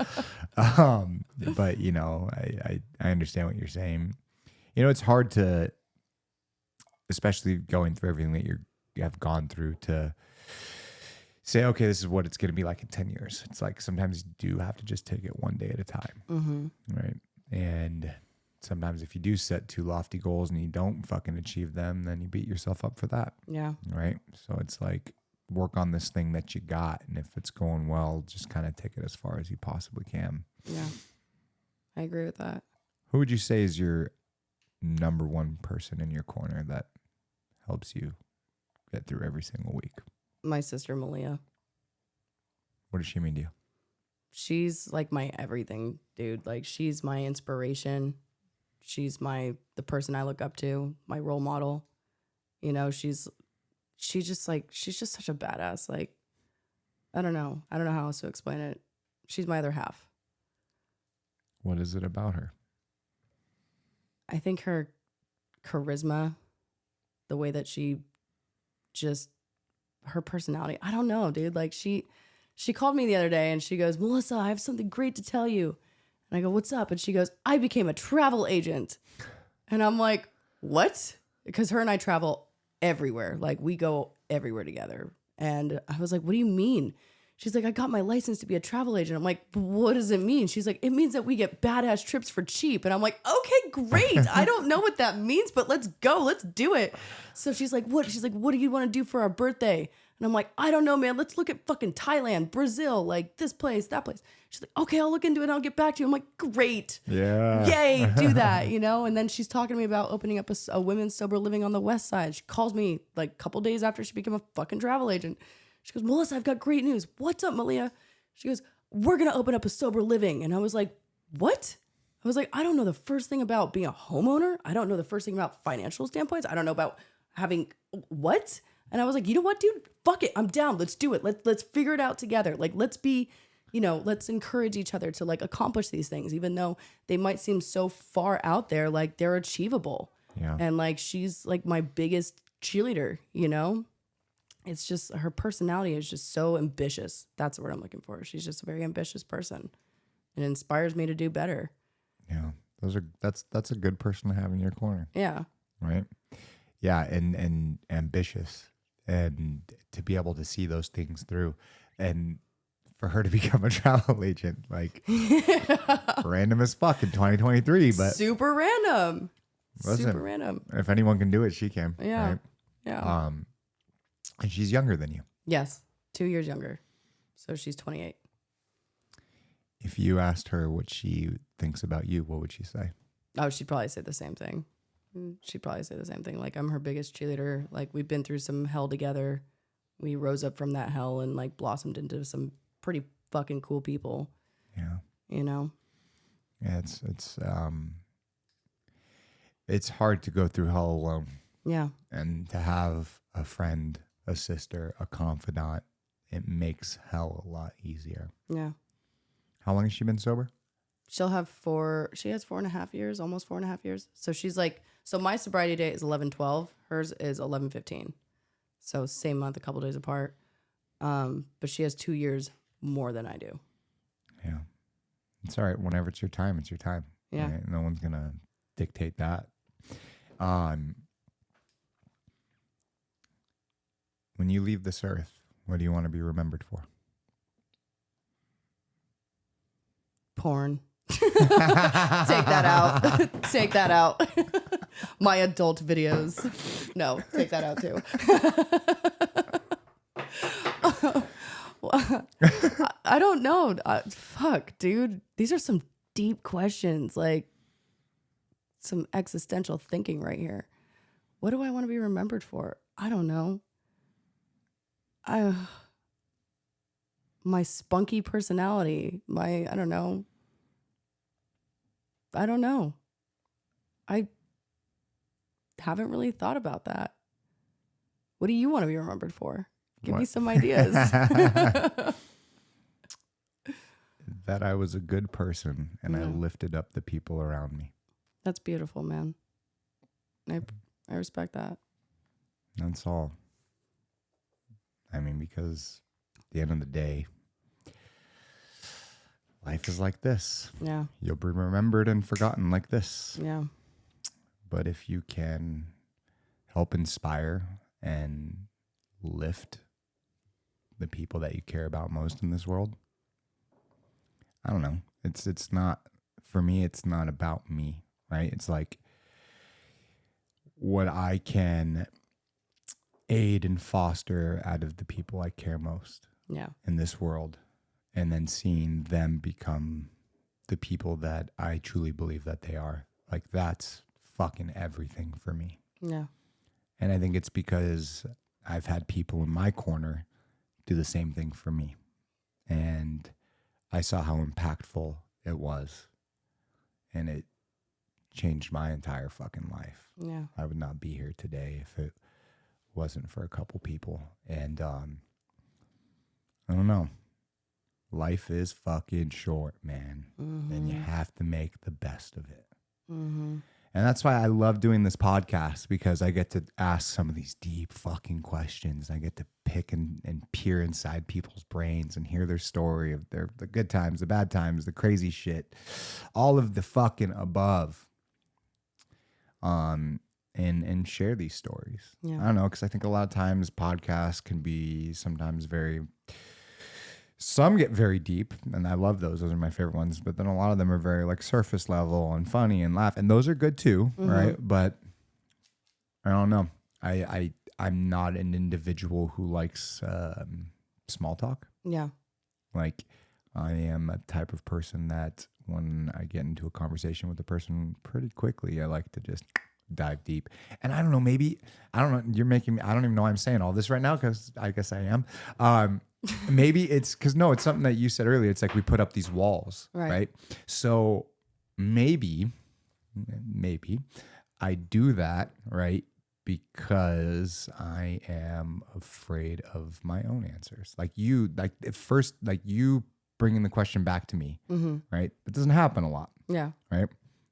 But, you know, I understand what you're saying. You know, it's hard to, especially going through everything that you have gone through, to say, okay, this is what it's going to be like in 10 years. It's like sometimes you do have to just take it one day at a time. Right. And sometimes if you do set too lofty goals and you don't fucking achieve them, then you beat yourself up for that. Yeah. Right. So it's like, work on this thing that you got. And if it's going well, just kind of take it as far as you possibly can. Yeah. I agree with that. Who would you say is your number one person in your corner that helps you get through every single week? My sister, Malia. What does she mean to you? She's like my everything, dude. Like she's my inspiration. She's the person I look up to, my role model. You know, she's just such a badass. Like, I don't know how else to explain it. She's my other half. What is it about her? I think her charisma, the way that she just, her personality. I don't know, dude. Like she called me the other day and she goes, Melissa, I have something great to tell you. And I go, what's up? And she goes, I became a travel agent. And I'm like, what? Because her and I travel everywhere. Like we go everywhere together. And I was like, what do you mean? She's like, I got my license to be a travel agent. I'm like, what does it mean? She's like, it means that we get badass trips for cheap. And I'm like, okay, great. I don't know what that means, but let's go. Let's do it. So she's like, what? She's like, what do you want to do for our birthday? And I'm like, I don't know, man. Let's look at fucking Thailand, Brazil, like this place, that place. She's like, okay, I'll look into it and I'll get back to you. I'm like, great. Yeah. Yay, do that, you know? And then she's talking to me about opening up a women's sober living on the West Side. She calls me like a couple days after she became a fucking travel agent. She goes, Melissa, I've got great news. What's up, Malia? She goes, we're going to open up a sober living. And I was like, what? I was like, I don't know the first thing about being a homeowner. I don't know the first thing about financial standpoints. I don't know about having what? And I was like, you know what, dude? Fuck it. I'm down. Let's do it. Let's figure it out together. Like, let's be, you know, let's encourage each other to like accomplish these things, even though they might seem so far out there, like they're achievable. Yeah. And like, she's like my biggest cheerleader, you know? It's just her personality is just so ambitious. That's the word I'm looking for. She's just a very ambitious person and inspires me to do better. Yeah. That's a good person to have in your corner. Yeah. Right. Yeah. And ambitious, and to be able to see those things through, and for her to become a travel agent, like random as fuck in 2023, but super random. Listen, super random. If anyone can do it, she can. Yeah. Right? Yeah. And she's younger than you. Yes. 2 years younger. So she's 28. If you asked her what she thinks about you, what would she say? Oh, she'd probably say the same thing. Like, I'm her biggest cheerleader. Like, we've been through some hell together. We rose up from that hell and like blossomed into some pretty fucking cool people. Yeah. You know? Yeah, it's hard to go through hell alone. Yeah. And to have a friend, a sister, a confidant, it makes hell a lot easier. Yeah. How long has she been sober? She has 4.5 years, almost 4.5 years. So she's like, so my sobriety date is 11/12. Hers is 11/15. So same month, a couple days apart. But she has 2 years more than I do. Yeah. It's all right. Whenever it's your time, it's your time. Yeah. Right? No one's going to dictate that. When you leave this earth, what do you want to be remembered for? Porn. Take that out. Take that out. My adult videos. No, take that out too. I don't know. Fuck, dude. These are some deep questions, like some existential thinking right here. What do I want to be remembered for? I don't know. My spunky personality, I don't know. I haven't really thought about that. What do you want to be remembered for? Give me some ideas. That I was a good person and I lifted up the people around me. That's beautiful, man. I respect that. That's all. I mean, because at the end of the day, life is like this. Yeah. You'll be remembered and forgotten like this. Yeah. But if you can help inspire and lift the people that you care about most in this world, I don't know. It's not, for me, it's not about me, right? It's like what I can aid and foster out of the people I care most in this world, and then seeing them become the people that I truly believe that they are. Like, that's fucking everything for me. Yeah. And I think it's because I've had people in my corner do the same thing for me. And I saw how impactful it was. And it changed my entire fucking life. Yeah. I would not be here today if it wasn't for a couple people. And I don't know. Life is fucking short, man. Mm-hmm. And you have to make the best of it. Mm-hmm. And that's why I love doing this podcast, because I get to ask some of these deep fucking questions. I get to pick and peer inside people's brains and hear their story of the good times, the bad times, the crazy shit, all of the fucking above. And share these stories. Yeah. I don't know, because I think a lot of times podcasts can be sometimes some get very deep, and I love those. Those are my favorite ones. But then a lot of them are very like surface level and funny and laugh, and those are good too, right? But I don't know. I'm not an individual who likes small talk. Yeah. Like, I am a type of person that when I get into a conversation with a person pretty quickly, I like to just dive deep. And I don't know, maybe, I don't know, you're making me, I don't even know why I'm saying all this right now, because I guess I am. Maybe it's because, no, it's something that you said earlier. It's like we put up these walls, right? So maybe I do that, right? Because I am afraid of my own answers. Like you, like at first, like you bringing the question back to me, right? It doesn't happen a lot. Yeah. Right.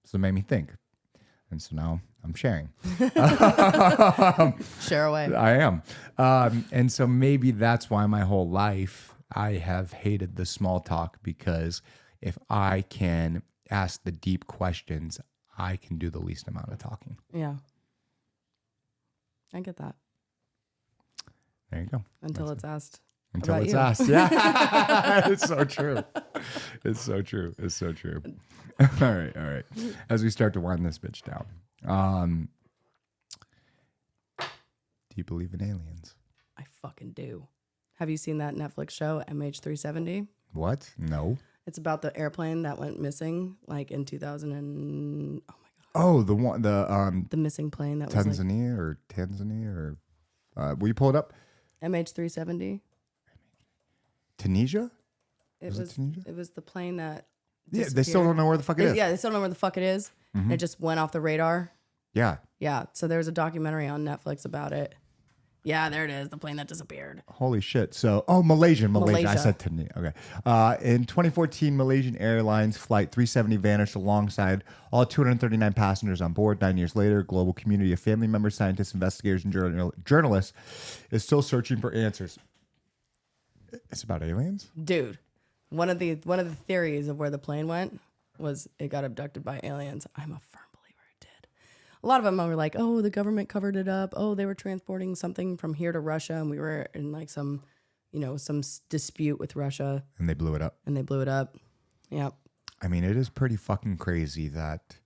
So it made me think. And so now I'm sharing. Share away. I am. And so maybe that's why my whole life I have hated the small talk, because if I can ask the deep questions, I can do the least amount of talking. Yeah. I get that. There you go. Until it's asked. Until it's asked. Yeah. It's so true. It's so true. It's so true. All right. As we start to wind this bitch down, do you believe in aliens? I fucking do. Have you seen that Netflix show, MH370? What? No. It's about the airplane that went missing, like in 2000 and, oh my God. Oh, the missing plane that Tanzania was or will you pull it up? MH370. Tunisia? It was Tunisia? It was the plane that Yeah, they still don't know where the fuck it is. Yeah, they still don't know where the fuck it is. And it just went off the radar. Yeah. Yeah. So there's a documentary on Netflix about it. Yeah, there it is. The plane that disappeared. Holy shit. So, Malaysia. I said Tunisia. Okay. In 2014, Malaysian Airlines Flight 370 vanished alongside all 239 passengers on board. 9 years later, a global community of family members, scientists, investigators, and journalists is still searching for answers. It's about aliens? Dude, one of the theories of where the plane went was it got abducted by aliens. I'm a firm believer it did. A lot of them were like, oh, the government covered it up. Oh, they were transporting something from here to Russia, and we were in like some dispute with Russia. And they blew it up. Yep. I mean, it is pretty fucking crazy that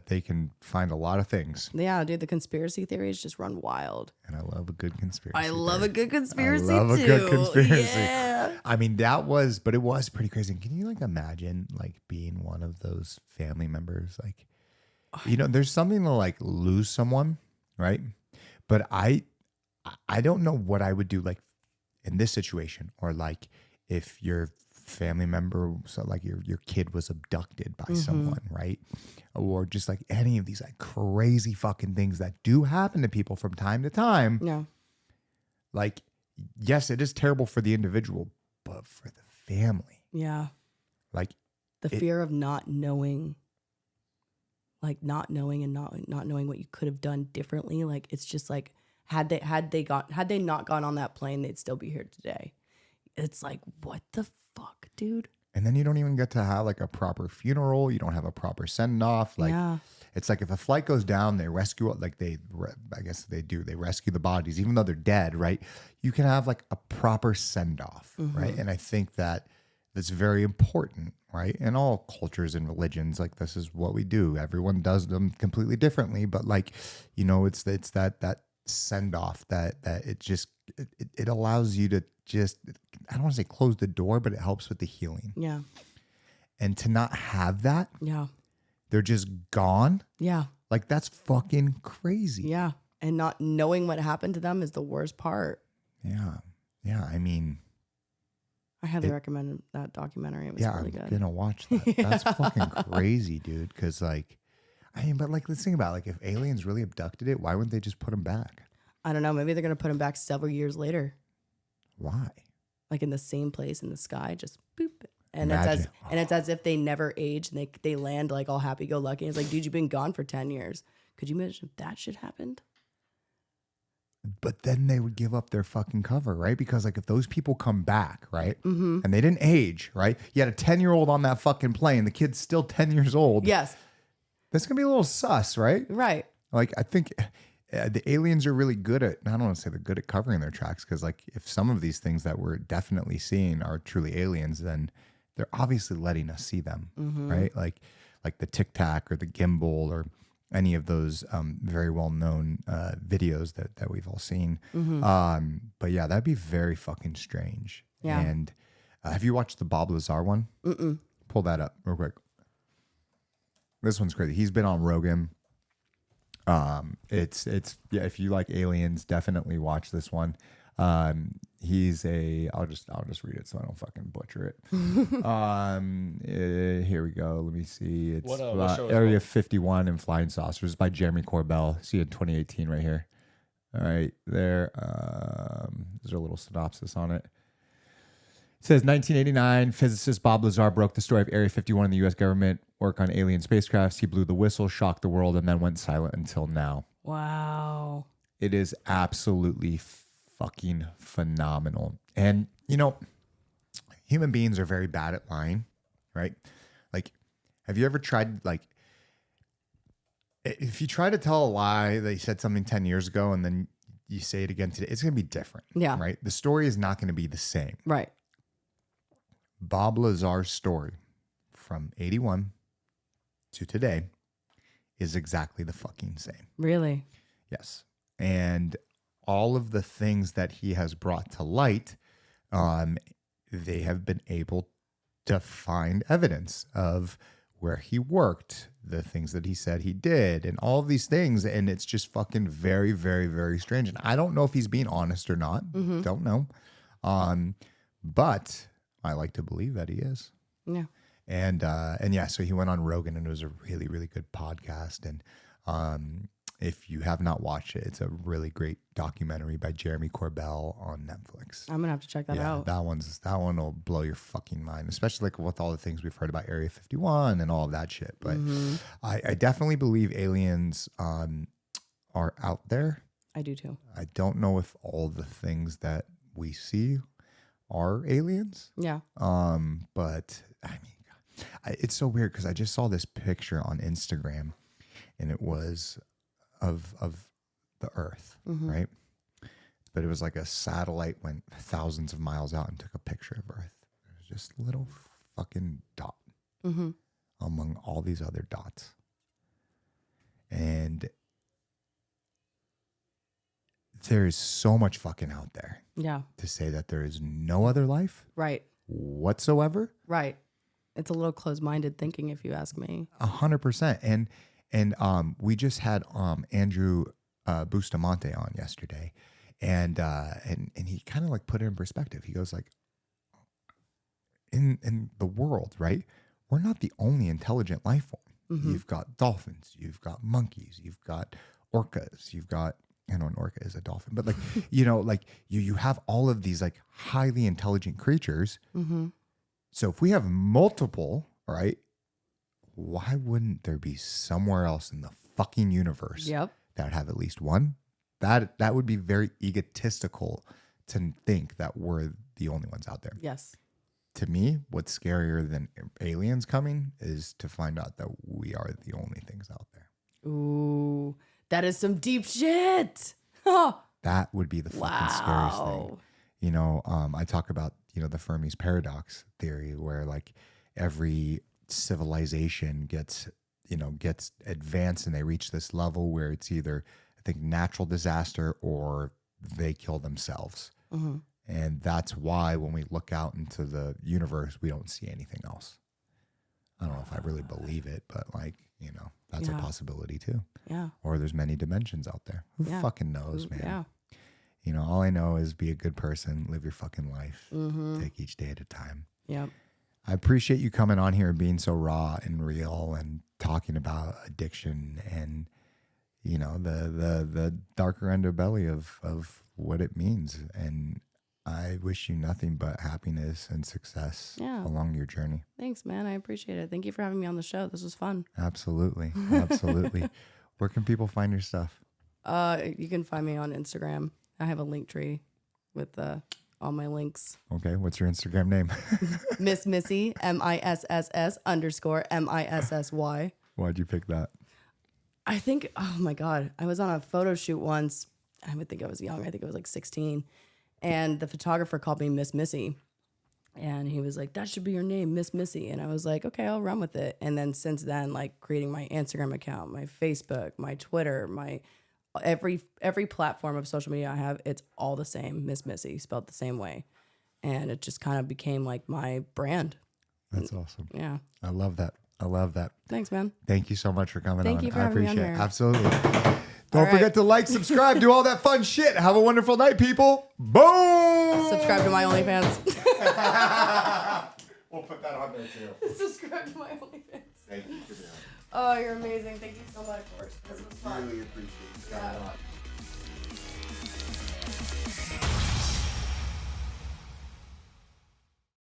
they can find a lot of things. Yeah, dude, the conspiracy theories just run wild. And I love a good conspiracy. I love a good conspiracy I love too. a good conspiracy. Yeah. I mean, but it was pretty crazy. Can you like imagine like being one of those family members? Like, there's something to like lose someone, right? But I don't know what I would do like in this situation, or like if your family member, so like your kid was abducted by someone, right? Or just like any of these like crazy fucking things that do happen to people from time to time. Yeah. Like, yes, it is terrible for the individual, but for the family. Yeah. Like the fear of not knowing, and not knowing what you could have done differently. Like, it's just like, had they not gone on that plane, they'd still be here today. It's like, what the fuck, dude? And then you don't even get to have like a proper funeral. You don't have a proper send off. Like, It's like if a flight goes down, they rescue it. Like I guess they do. They rescue the bodies, even though they're dead, right? You can have like a proper send off, right? And I think that's very important, right? In all cultures and religions, like this is what we do. Everyone does them completely differently, but like, it's that send off that it allows you to just, I don't want to say close the door, but it helps with the healing. Yeah. And to not have that, they're just gone. Yeah. Like, that's fucking crazy. Yeah. And not knowing what happened to them is the worst part. Yeah. Yeah. I mean, I highly recommend that documentary. It was really good. I'm gonna watch that. That's fucking crazy, dude. Because but let's think about it. Like, if aliens really abducted it, why wouldn't they just put them back? I don't know. Maybe they're gonna put them back several years later. Why? Like in the same place in the sky, just boop, And it's as if they never age, and they land like all happy go lucky. It's like, dude, you've been gone for 10 years. Could you imagine if that shit happened? But then they would give up their fucking cover, right? Because like if those people come back, right, and they didn't age, right? You had a 10-year-old on that fucking plane. The kid's still 10 years old. Yes. That's gonna be a little sus, right? Right. Like I think the aliens are really good at. I don't want to say they're good at covering their tracks, because like if some of these things that we're definitely seeing are truly aliens, then they're obviously letting us see them, right? Like the Tic Tac or the gimbal or any of those very well-known videos that we've all seen. But yeah, that'd be very fucking strange. Yeah. And have you watched the Bob Lazar one? Pull that up real quick. This one's crazy. He's been on Rogan. It's yeah, if you like aliens, definitely watch this one. He's I'll just read it so I don't fucking butcher it. Here we go. Let me see. It's what show is Area it? 51 and Flying Saucers by Jeremy Corbell. See it in 2018 right here. All right, there. There's a little synopsis on it. It says 1989, physicist Bob Lazar broke the story of Area 51 in the U.S. government work on alien spacecrafts. He blew the whistle, shocked the world, and then went silent until now. Wow. It is absolutely fucking phenomenal. And, you know, human beings are very bad at lying, right? Like, have you ever tried, like, if you try to tell a lie that you said something 10 years ago and then you say it again today, it's going to be different. Yeah. Right? The story is not going to be the same. Right. Bob Lazar's story from 81 to today is exactly the fucking same. Really? Yes. And all of the things that he has brought to light, they have been able to find evidence of where he worked, the things that he said he did, and all of these things. And it's just fucking very, very, very strange. And I don't know if he's being honest or not. Don't know. But I like to believe that he is. Yeah. And yeah, so he went on Rogan, and it was a really, really good podcast. And if you have not watched it, it's a really great documentary by Jeremy Corbell on Netflix. I'm gonna have to check that out. That one will blow your fucking mind, especially like with all the things we've heard about Area 51 and all of that shit. But I definitely believe aliens are out there. I do too. I don't know if all the things that we see are aliens. Yeah. But I mean, it's so weird because I just saw this picture on Instagram, and it was of the Earth, right? But it was like a satellite went thousands of miles out and took a picture of Earth. It was just a little fucking dot among all these other dots. And there is so much fucking out there. Yeah. To say that there is no other life. Right. Whatsoever. Right. It's a little closed-minded thinking, if you ask me. 100%. And we just had Andrew Bustamante on yesterday, and he kind of like put it in perspective. He goes like, in the world, right? We're not the only intelligent life form. You've got dolphins, you've got monkeys, you've got orcas, you've got, I know an orca is a dolphin, but like, you know, like you have all of these like highly intelligent creatures. So if we have multiple, right? Why wouldn't there be somewhere else in the fucking universe that would have at least one? That would be very egotistical to think that we're the only ones out there. Yes. To me, what's scarier than aliens coming is to find out that we are the only things out there. Ooh, that is some deep shit. Oh. That would be the fucking scariest thing. You know, I talk about, you know, the Fermi's paradox theory, where like every civilization gets advanced and they reach this level where it's either, I think, natural disaster or they kill themselves. And that's why when we look out into the universe, we don't see anything else. I don't know if I really believe it, but like, you know, that's a possibility too. Yeah. Or there's many dimensions out there. Who fucking knows, man? Yeah. You know, all I know is be a good person, live your fucking life, take each day at a time. Yep. I appreciate you coming on here and being so raw and real and talking about addiction and, you know, the darker underbelly of what it means. And I wish you nothing but happiness and success along your journey. Thanks, man. I appreciate it. Thank you for having me on the show. This was fun. Absolutely. Absolutely. Where can people find your stuff? You can find me on Instagram. I have a link tree with all my links. Okay. What's your Instagram name? Miss Missy, MISSS_MISSY. Why'd you pick that? I think, oh my God, I was on a photo shoot once. I would think I was young. I think I was like 16. And the photographer called me Miss Missy. And he was like, that should be your name, Miss Missy. And I was like, okay, I'll run with it. And then since then, like creating my Instagram account, my Facebook, my Twitter, my every platform of social media I have, it's all the same, Miss Missy, spelled the same way. And it just kind of became like my brand. That's awesome. Yeah. I love that. I love that. Thanks, man. Thank you so much for coming on. Thank you for having me on appreciate it. here. Absolutely. Don't forget to like, subscribe, do all that fun shit. Have a wonderful night, people. Boom! Subscribe to my OnlyFans. We'll put that on there too. Subscribe to my OnlyFans. Thank you for that. Oh, you're amazing. Thank you so much, Horst. This was I fun. really appreciate it. Yeah.